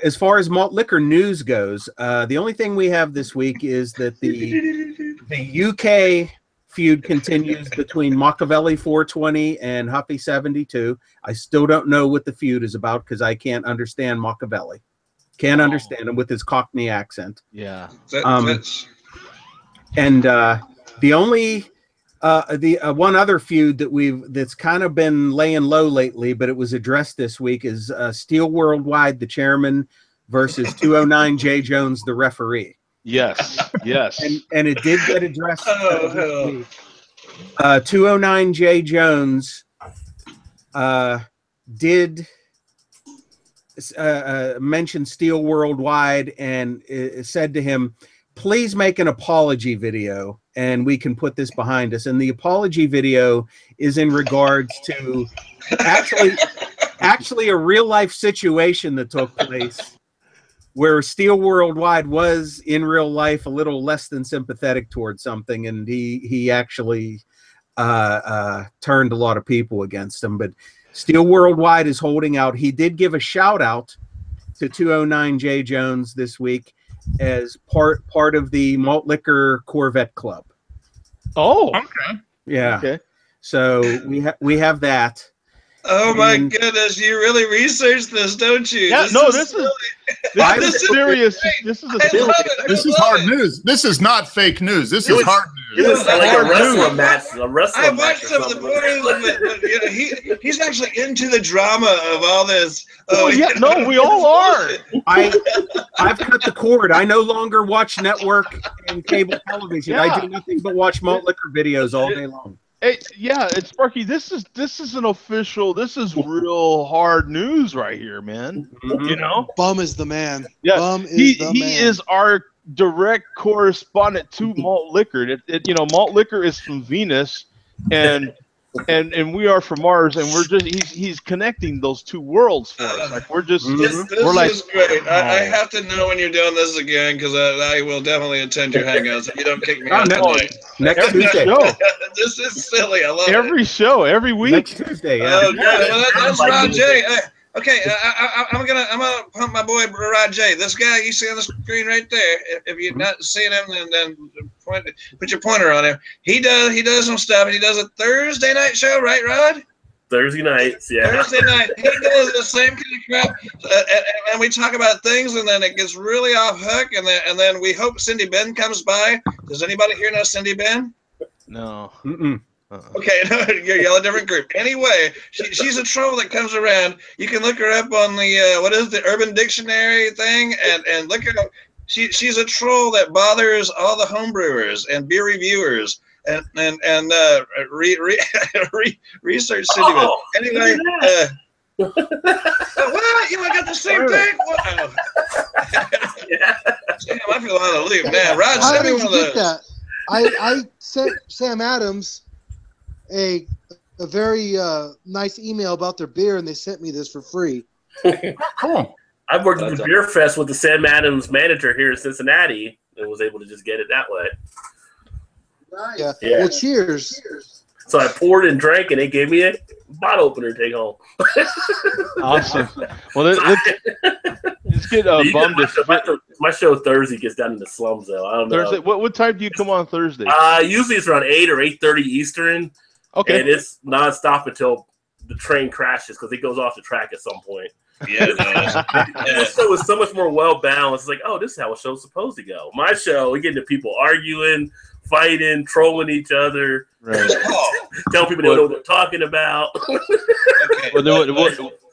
as far as malt liquor news goes, the only thing we have this week is that the UK feud continues between Machiavelli 420 and Huffy 72. I still don't know what the feud is about because I can't understand Machiavelli. Can't understand him with his Cockney accent. Yeah. And the only one other feud that's kind of been laying low lately, but it was addressed this week, is Steel Worldwide, the chairman, versus 209 J Jones, the referee. Yes. And it did get addressed this week. 209 J Jones did mention Steel Worldwide and said to him, please make an apology video and we can put this behind us. And the apology video is in regards to actually a real life situation that took place where Steel Worldwide was in real life a little less than sympathetic towards something. And he actually turned a lot of people against him, but Steel Worldwide is holding out. He did give a shout out to 209 J Jones this week as part of the Malt Liquor Corvette Club. Oh, okay. Yeah. Okay. So we have that. Oh my goodness! You really researched this, don't you? Yeah, this is serious. This is hard news. This is not fake news. This is hard news. It was like a wrestling match. I watched some of the boys, but you know, he's actually into the drama of all this. Oh yeah, no, we all are. I've cut the cord. I no longer watch network and cable television. Yeah. I do nothing but watch malt liquor videos all day long. It's Sparky. This is an official. This is real hard news right here, man. Mm-hmm. You know, Bum is the man. yeah, Bum is he the man. is our direct correspondent to malt liquor. Malt liquor is from Venus, and we are from Mars, and we're just he's connecting those two worlds for us. Like we're just This is great. I have to know when you're doing this again because I will definitely attend your hangouts if you don't kick me out tonight. Next Tuesday. show, This is silly. I love every show, every week. Next Tuesday. Yeah. Oh, God. Well, that's Rod J. Okay, I'm gonna pump my boy Rod J. This guy you see on the screen right there. If you've not seen him, then put your pointer on him. He does some stuff. He does a Thursday night show, right, Rod? Thursday nights, yeah. Thursday night. He does the same kind of crap, and we talk about things, and then it gets really off hook, and then we hope Cindy Ben comes by. Does anybody here know Cindy Ben? No. Mm-mm. Okay, no, you're a different group. Anyway, she's a troll that comes around. You can look her up on the Urban Dictionary thing, and look her up. She's a troll that bothers all the homebrewers and beer reviewers and research Cindy. Oh, anyway, what? You got the same thing? Wow. Yeah. Damn, I feel out of loop now. Rod, How send me did one you of get those. that? I sent Sam Adams a very nice email about their beer, and they sent me this for free. Cool. I've worked at the Beer Fest with the Sam Adams manager here in Cincinnati and was able to just get it that way. Yeah. Yeah. Well, cheers. So I poured and drank, and they gave me a bottle opener to take home. Awesome. Well, let's get bummed. My show Thursday gets down in the slums, though. I don't know. Thursday. What time do you come on Thursday? Usually it's around 8 or 8:30 Eastern. Okay. And it's nonstop until the train crashes because it goes off the track at some point. Yeah, it does. This show is so much more well balanced. It's like, oh, this is how a show's supposed to go. My show, we get into people arguing, fighting, trolling each other, Right. telling people they don't know what they're talking about. Okay.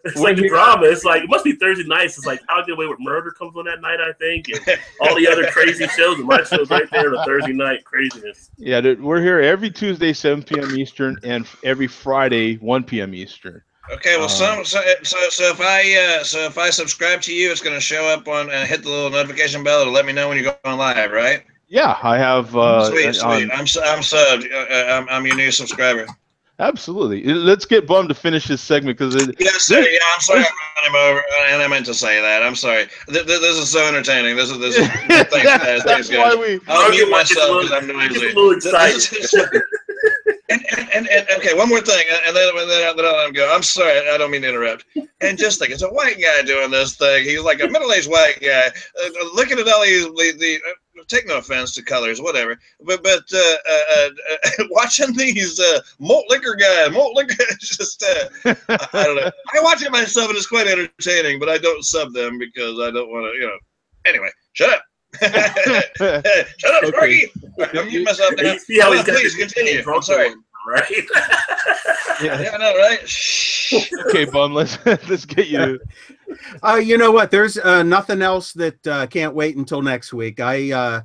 It's like the drama. It's like it must be Thursday nights. It's like How to Get Away with Murder comes on that night, I think, and all the other crazy shows. And my show's right there, the Thursday night craziness. Yeah, dude, we're here every Tuesday, 7 p.m. Eastern, and every Friday, 1 p.m. Eastern. Okay, well, so if I subscribe to you, it's going to show up on and hit the little notification bell to let me know when you're going live, right? Yeah, I have. Sweet. I'm subbed. I'm your new subscriber. Absolutely. Let's get Bum to finish this segment because Yes, sir. Yeah, I'm sorry I ran him over, and I meant to say that. I'm sorry. This is so entertaining. This is thanks, guys. Thanks, guys. I'll mute myself because I'm noisy. A little excited. And okay, one more thing, and then I'll let him go. I'm sorry, I don't mean to interrupt. And just think, it's a white guy doing this thing. He's like a middle-aged white guy, looking at all these take no offense to colors, whatever. But watching these malt liquor just I don't know. I watch it myself, and it's quite entertaining. But I don't sub them because I don't want to, Anyway, shut up. Shut up, Sparky. I'm muting myself now. See how he's got Please continue. I'm sorry. Right? Yeah, I know, right? Okay, Bum, let's get you. You know what? There's nothing else that can't wait until next week. I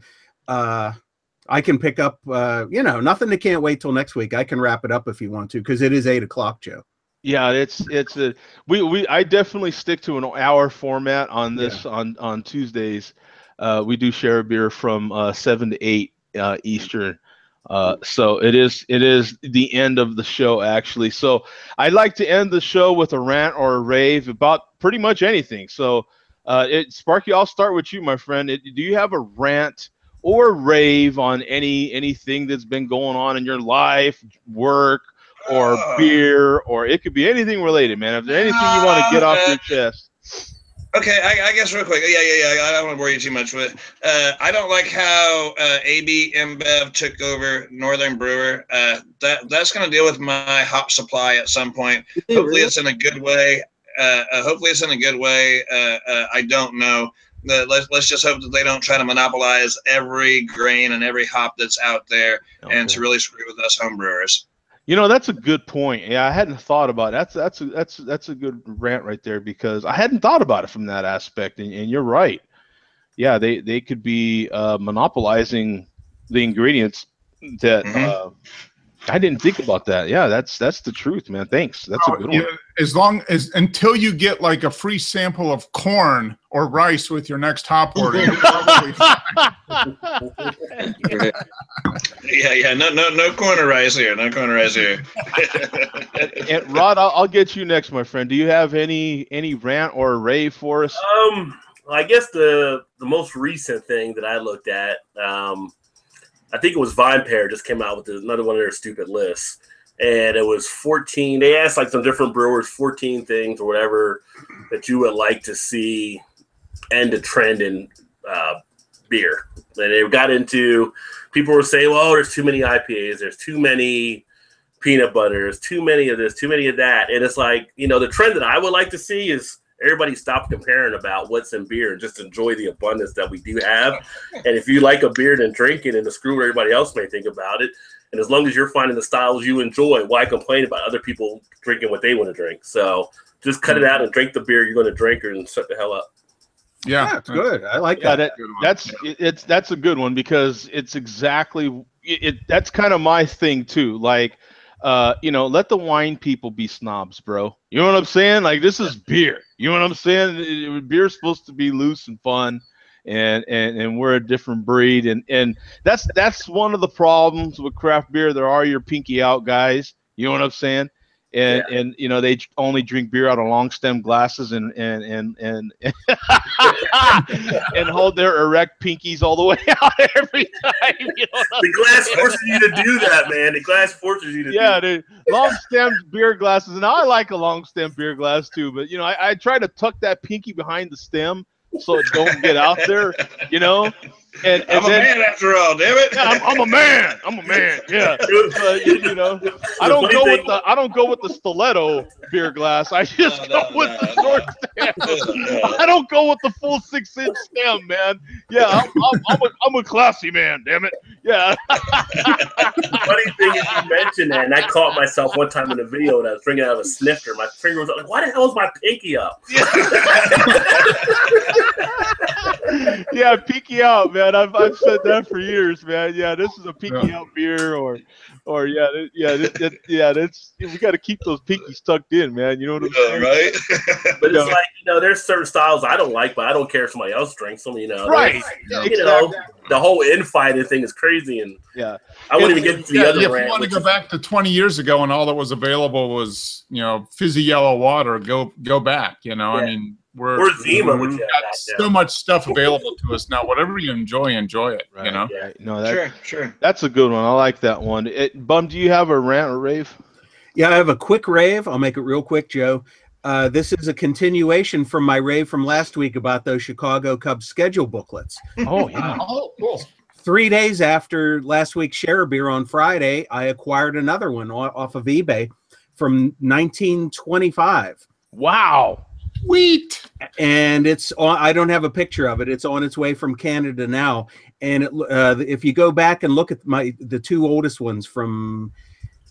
can pick up. Nothing that can't wait till next week. I can wrap it up if you want to, because it is 8 o'clock, Joe. Yeah, I definitely stick to an hour format on this on Tuesdays. We do share a beer from 7 to 8 Eastern. So it is the end of the show, actually. So I'd like to end the show with a rant or a rave about pretty much anything. So Sparky, I'll start with you, my friend. Do you have a rant or rave on anything that's been going on in your life, work, or beer, or it could be anything related, man? If there's anything you want to get off your chest. Okay, I guess real quick. Yeah. I don't want to worry you too much with it. I don't like how AB InBev took over Northern Brewer. That's going to deal with my hop supply at some point. Hopefully, it's in a good way. Hopefully, it's in a good way. I don't know. Let's just hope that they don't try to monopolize every grain and every hop that's out there, and to really screw with us home brewers. You know, that's a good point. Yeah, I hadn't thought about it. That's a good rant right there, because I hadn't thought about it from that aspect, and you're right. Yeah, they could be monopolizing the ingredients that I didn't think about that. Yeah, that's the truth, man. Thanks. That's a good one. As long as until you get like a free sample of corn or rice with your next hop order, you're probably fine. Yeah. No corn or rice here. No corn or rice here. And Rod, I'll get you next, my friend. Do you have any rant or rave for us? I guess the most recent thing that I looked at, I think it was VinePair just came out with another one of their stupid lists. And it was 14. They asked like some different brewers, 14 things or whatever that you would like to see end a trend in beer. And they got into, people were saying, well, there's too many IPAs. There's too many peanut butters, too many of this, too many of that. And it's like, you know, the trend that I would like to see is everybody stop comparing about what's in beer and just enjoy the abundance that we do have. And if you like a beer, then drink it and screw what everybody else may think about it. And as long as you're finding the styles you enjoy, why complain about other people drinking what they want to drink? So just cut it out and drink the beer you're going to drink and shut the hell up. Yeah, that's good. I like that. That's a good one, because it's exactly that's kind of my thing too. Like, you know, let the wine people be snobs, bro. You know what I'm saying? Like, this is beer. You know what I'm saying? Beer's supposed to be loose and fun, and we're a different breed, and that's one of the problems with craft beer. There are your pinky out guys. You know what I'm saying? And you know, they only drink beer out of long stem glasses and and hold their erect pinkies all the way out every time. You know, the glass forces you to do that, man. The glass forces you to do that. The long stem beer glasses, and I like a long stem beer glass too. But you know, I try to tuck that pinky behind the stem so it don't get out there. You know. And I'm a man after all, damn it. Yeah, I'm a man. I'm a man. Yeah. You know, I don't go with the stiletto beer glass. I just go with the short stem. I don't go with the full 6-inch stem, man. Yeah, I'm a classy man. Damn it. Yeah. Funny thing is, you mentioned that, and I caught myself one time in a video that I was drinking out of a snifter. My finger was like, "Why the hell is my pinky up?" Yeah, pinky out, man. I've said that for years, man. Yeah, this is a pinky out beer, or that's we got to keep those pinkies tucked in, man. You know what I'm saying? Right. But it's like, you know, there's certain styles I don't like, but I don't care if somebody else drinks them. You know, right? You know, the whole infighting thing is crazy, and I wouldn't even get to the other. If you want to go back to 20 years ago and all that was available was, you know, fizzy yellow water, go back. You know, I mean. We're Zima, we've got so much stuff available to us now. Whatever you enjoy it. Right, you know. Yeah. No, sure. That's a good one. I like that one. Bum, do you have a rant or rave? Yeah, I have a quick rave. I'll make it real quick, Joe. This is a continuation from my rave from last week about those Chicago Cubs schedule booklets. Oh yeah. Oh, cool. 3 days after last week's Share a Beer on Friday, I acquired another one off of eBay from 1925. Wow. Sweet. And it's on, I don't have a picture of it. It's on its way from Canada now. And if you go back and look at the two oldest ones from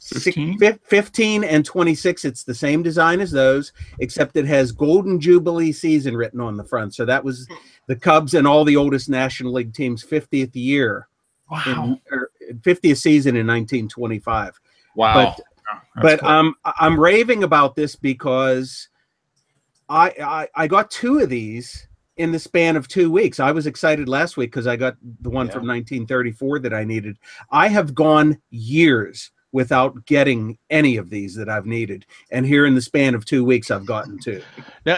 15 and 26, it's the same design as those, except it has Golden Jubilee season written on the front. So that was the Cubs and all the oldest National League teams' 50th year. Wow. 50th season in 1925. Wow. But cool. I'm raving about this because I got two of these in the span of 2 weeks. I was excited last week because I got the one from 1934 that I needed. I have gone years without getting any of these that I've needed. And here in the span of 2 weeks, I've gotten two.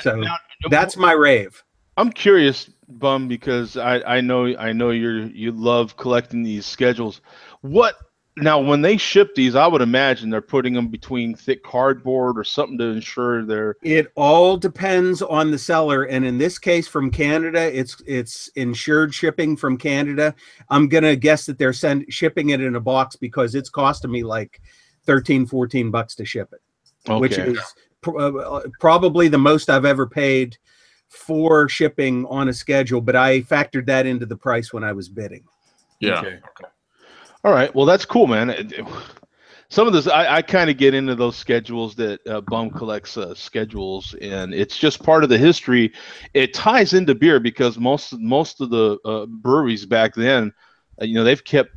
So that's my rave. I'm curious, Bum, because I know you love collecting these schedules. What Now, when they ship these, I would imagine they're putting them between thick cardboard or something to ensure they're. It all depends on the seller, and in this case, from Canada, it's insured shipping from Canada. I'm gonna guess that they're shipping it in a box because it's costing me like $13-14 to ship it, which is probably the most I've ever paid for shipping on a schedule. But I factored that into the price when I was bidding. Yeah. Okay. All right. Well, that's cool, man. Some of this, I kind of get into those schedules that Bum collects schedules, and it's just part of the history. It ties into beer because most of the breweries back then, they've kept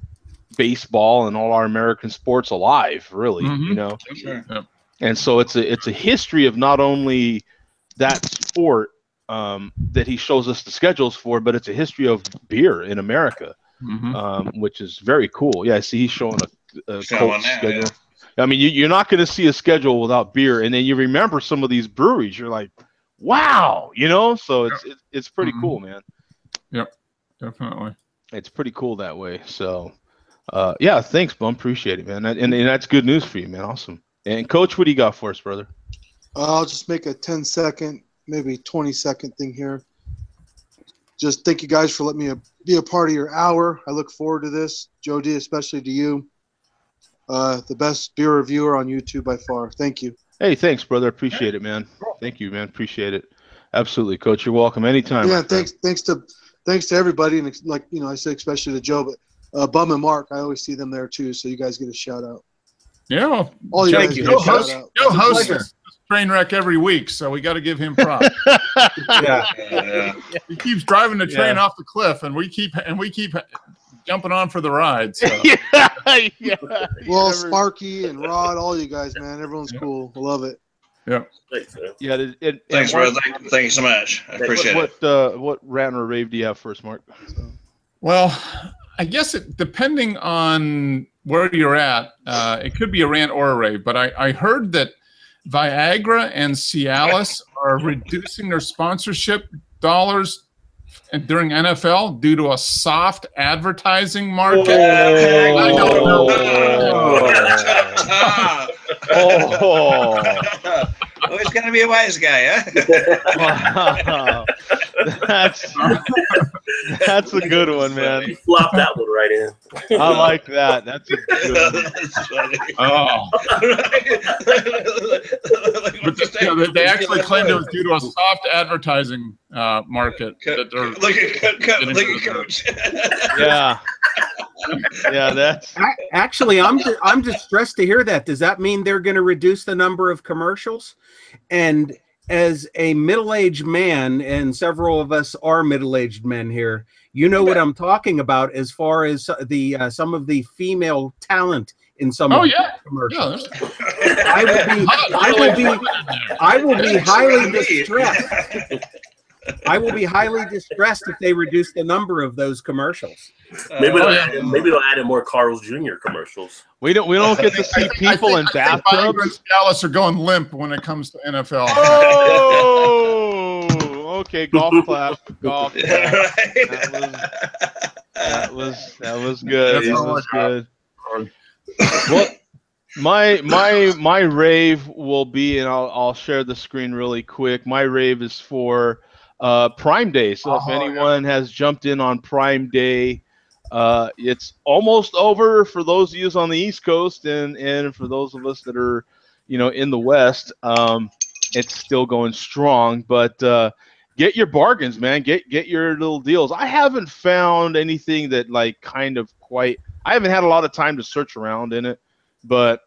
baseball and all our American sports alive, really. Sure. And so it's a history of not only that sport that he shows us the schedules for, but it's a history of beer in America. Which is very cool. Yeah, I see he's showing a Colts schedule. Yeah. I mean, you're not going to see a schedule without beer, and then you remember some of these breweries. You're like, wow, So it's pretty cool, man. Yep, definitely. It's pretty cool that way. So, yeah, thanks, Bum. Appreciate it, man. And that's good news for you, man. Awesome. And Coach, what do you got for us, brother? I'll just make a 10-second, maybe 20-second thing here. Just thank you guys for letting me be a part of your hour. I look forward to this. Joe D, especially to you. The best beer reviewer on YouTube by far. Thank you. Hey, thanks, brother. Appreciate it, man. Thank you, man. Appreciate it. Absolutely, Coach. You're welcome anytime. Yeah, thanks to everybody, and like I said, especially to Joe, but Bum and Mark, I always see them there too. So you guys get a shout out. Yeah, all you guys get a shout out. Joe hosts this train wreck every week, so we got to give him props. Yeah. He keeps driving the train off the cliff, and we keep jumping on for the ride. So. Well, Sparky and Rod, all you guys, man, everyone's cool. I love it. Yeah. Thanks, bro. Thank you so much. I appreciate it. What rant or rave do you have first, Mark? Well, I guess depending on where you're at, it could be a rant or a rave. But I heard that Viagra and Cialis are reducing their sponsorship dollars during NFL due to a soft advertising market. I don't know. Always got to be a wise guy, huh? Wow. That's a good one, man. You flopped that one right in. I like that. That's a good one. That's funny. Oh. But they actually claimed it was due to a soft advertising market. Look at Coach. Yeah. Yeah, that's actually I'm distressed to hear that. Does that mean they're going to reduce the number of commercials? And as a middle-aged man, and several of us are middle-aged men here, you know what I'm talking about as far as the some of the female talent in some of the commercials. Yeah. I will be highly distressed. I will be highly distressed if they reduce the number of those commercials. Maybe they'll add in more Carl's Jr. commercials. We don't get to see people in bathtubs. Dallas are going limp when it comes to NFL. Oh, okay. Golf clap. Golf clap. That was good. That was good. Well, my rave will be, and I'll share the screen really quick. My rave is for Prime Day. So if anyone has jumped in on Prime Day, it's almost over for those of you on the East Coast, and for those of us that are, in the West, it's still going strong. But get your bargains, man. Get your little deals. I haven't found anything that I haven't had a lot of time to search around in it, but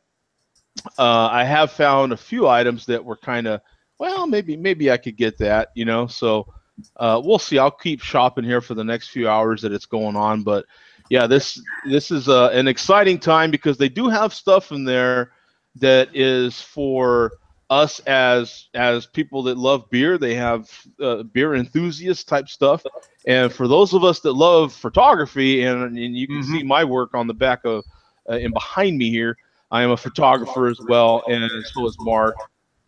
I have found a few items that were kind of, well, maybe I could get that, so we'll see. I'll keep shopping here for the next few hours that it's going on. But yeah, this is an exciting time because they do have stuff in there that is for us as people that love beer. They have beer enthusiast type stuff. And for those of us that love photography, and you can see my work on the back of and behind me here, I am a photographer as well, and so is Mark.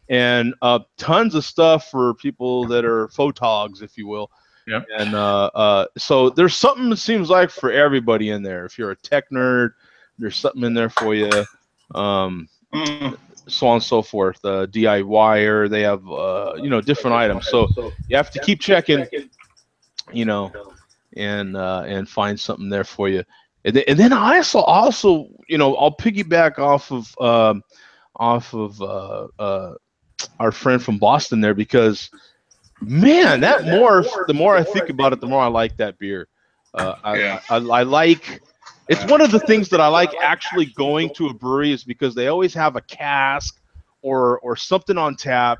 And tons of stuff for people that are photogs, if you will. Yep. And so there's something that seems like for everybody in there. If you're a tech nerd, there's something in there for you. So on and so forth. DIYer, they have different items. So you have to keep checking, and find something there for you. And then I also I'll piggyback off of our friend from Boston there, because man, the more I think about it, the more I like that beer. I like. It's one of the things that I like actually going to a brewery, is because they always have a cask or something on tap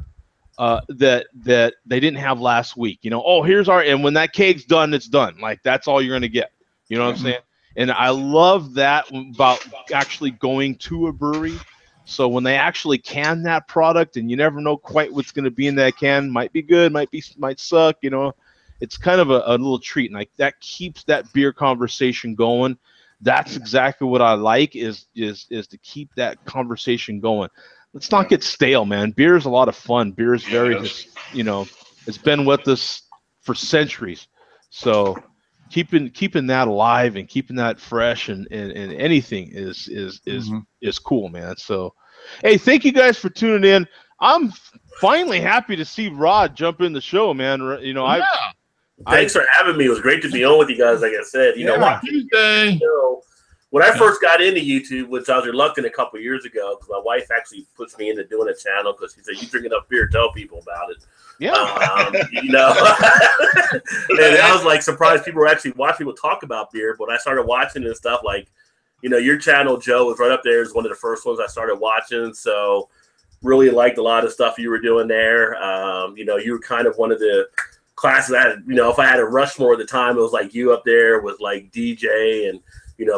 that they didn't have last week. Here's and when that keg's done, it's done. Like, that's all you're gonna get. You know what I'm saying? And I love that about actually going to a brewery. So when they actually can that product, and you never know quite what's gonna be in that can, might be good, might suck. It's kind of a little treat, and like that keeps that beer conversation going. That's exactly what I like, is to keep that conversation going. Let's not get stale, man. Beer is a lot of fun. Beer is very, it's been with us for centuries. So keeping that alive and keeping that fresh and anything is cool, man. So, hey, thank you guys for tuning in. I'm finally happy to see Rod jump in the show, man. Thanks for having me. It was great to be on with you guys. Like I said, when I first got into YouTube, which I was reluctant a couple years ago, because my wife actually puts me into doing a channel, because she said, "You drink enough beer, tell people about it." Yeah. And I was like surprised people were actually watching people talk about beer. But I started watching and stuff, like, your channel, Joe, was right up there. It was one of the first ones I started watching. So really liked a lot of stuff you were doing there. You were kind of one of the classes I had, if I had a Rushmore at the time, it was like you up there with like DJ and,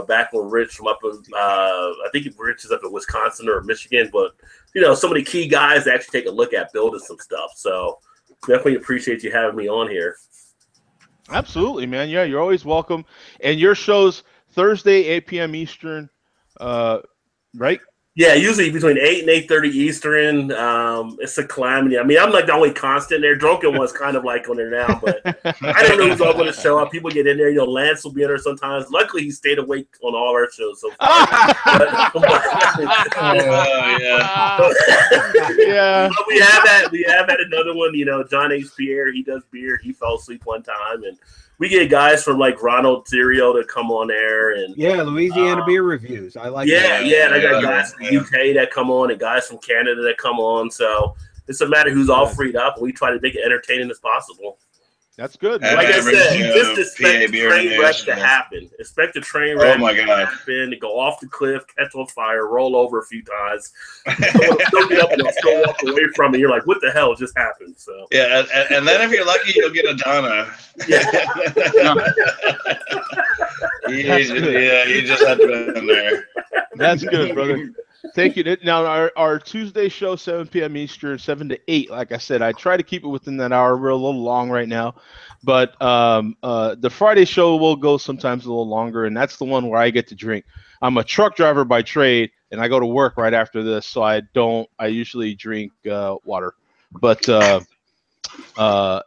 back when Rich from up in, I think Rich is up in Wisconsin or Michigan, but, some of the key guys that actually take a look at building some stuff. So definitely appreciate you having me on here. Absolutely, man. Yeah, you're always welcome. And your show's Thursday, 8 p.m. Eastern, right? Yeah, usually between 8 and 8:30 Eastern. It's a calamity. I mean, I'm like the only constant there. Drunken one's kind of like on there now, but I don't know who's all going to show up. People get in there. Lance will be in there sometimes. Luckily, he stayed awake on all our shows so far. Yeah. But we have had another one. John H. Pierre, he does beer. He fell asleep one time, and we get guys from like Ronald Serio to come on there, and Louisiana beer reviews. I like. Yeah, and I got guys from the UK that come on, and guys from Canada that come on. So it's a matter who's all freed up, and we try to make it entertaining as possible. That's good. Like I said, you just expect the train wreck to happen. Expect the train wreck to happen, to go off the cliff, catch on fire, roll over a few times. Someone get up and they'll still walk away from it. You're like, what the hell just happened? So yeah, and then if you're lucky, you'll get a Donna. You just have to be in there. That's good, brother. Thank you. Now, our Tuesday show, 7 p.m. Eastern, 7 to 8. Like I said, I try to keep it within that hour. We're a little long right now. But the Friday show will go sometimes a little longer, and that's the one where I get to drink. I'm a truck driver by trade, and I go to work right after this, so I usually drink water. But I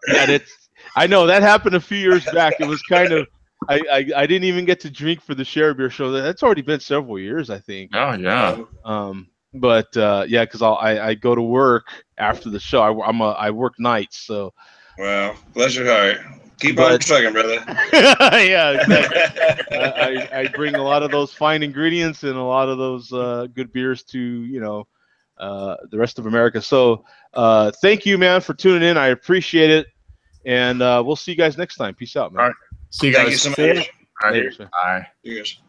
know that happened a few years back. It was kind of, I didn't even get to drink for the Share Beer show. That's already been several years, I think. Oh yeah. But because I go to work after the show. I work nights, so. Well, bless your heart. Keep on trucking, brother. Yeah, exactly. I bring a lot of those fine ingredients and a lot of those good beers to the rest of America. So thank you, man, for tuning in. I appreciate it, and we'll see you guys next time. Peace out, man. All right. See you guys. Thank you so much. Later, Bye. Cheers.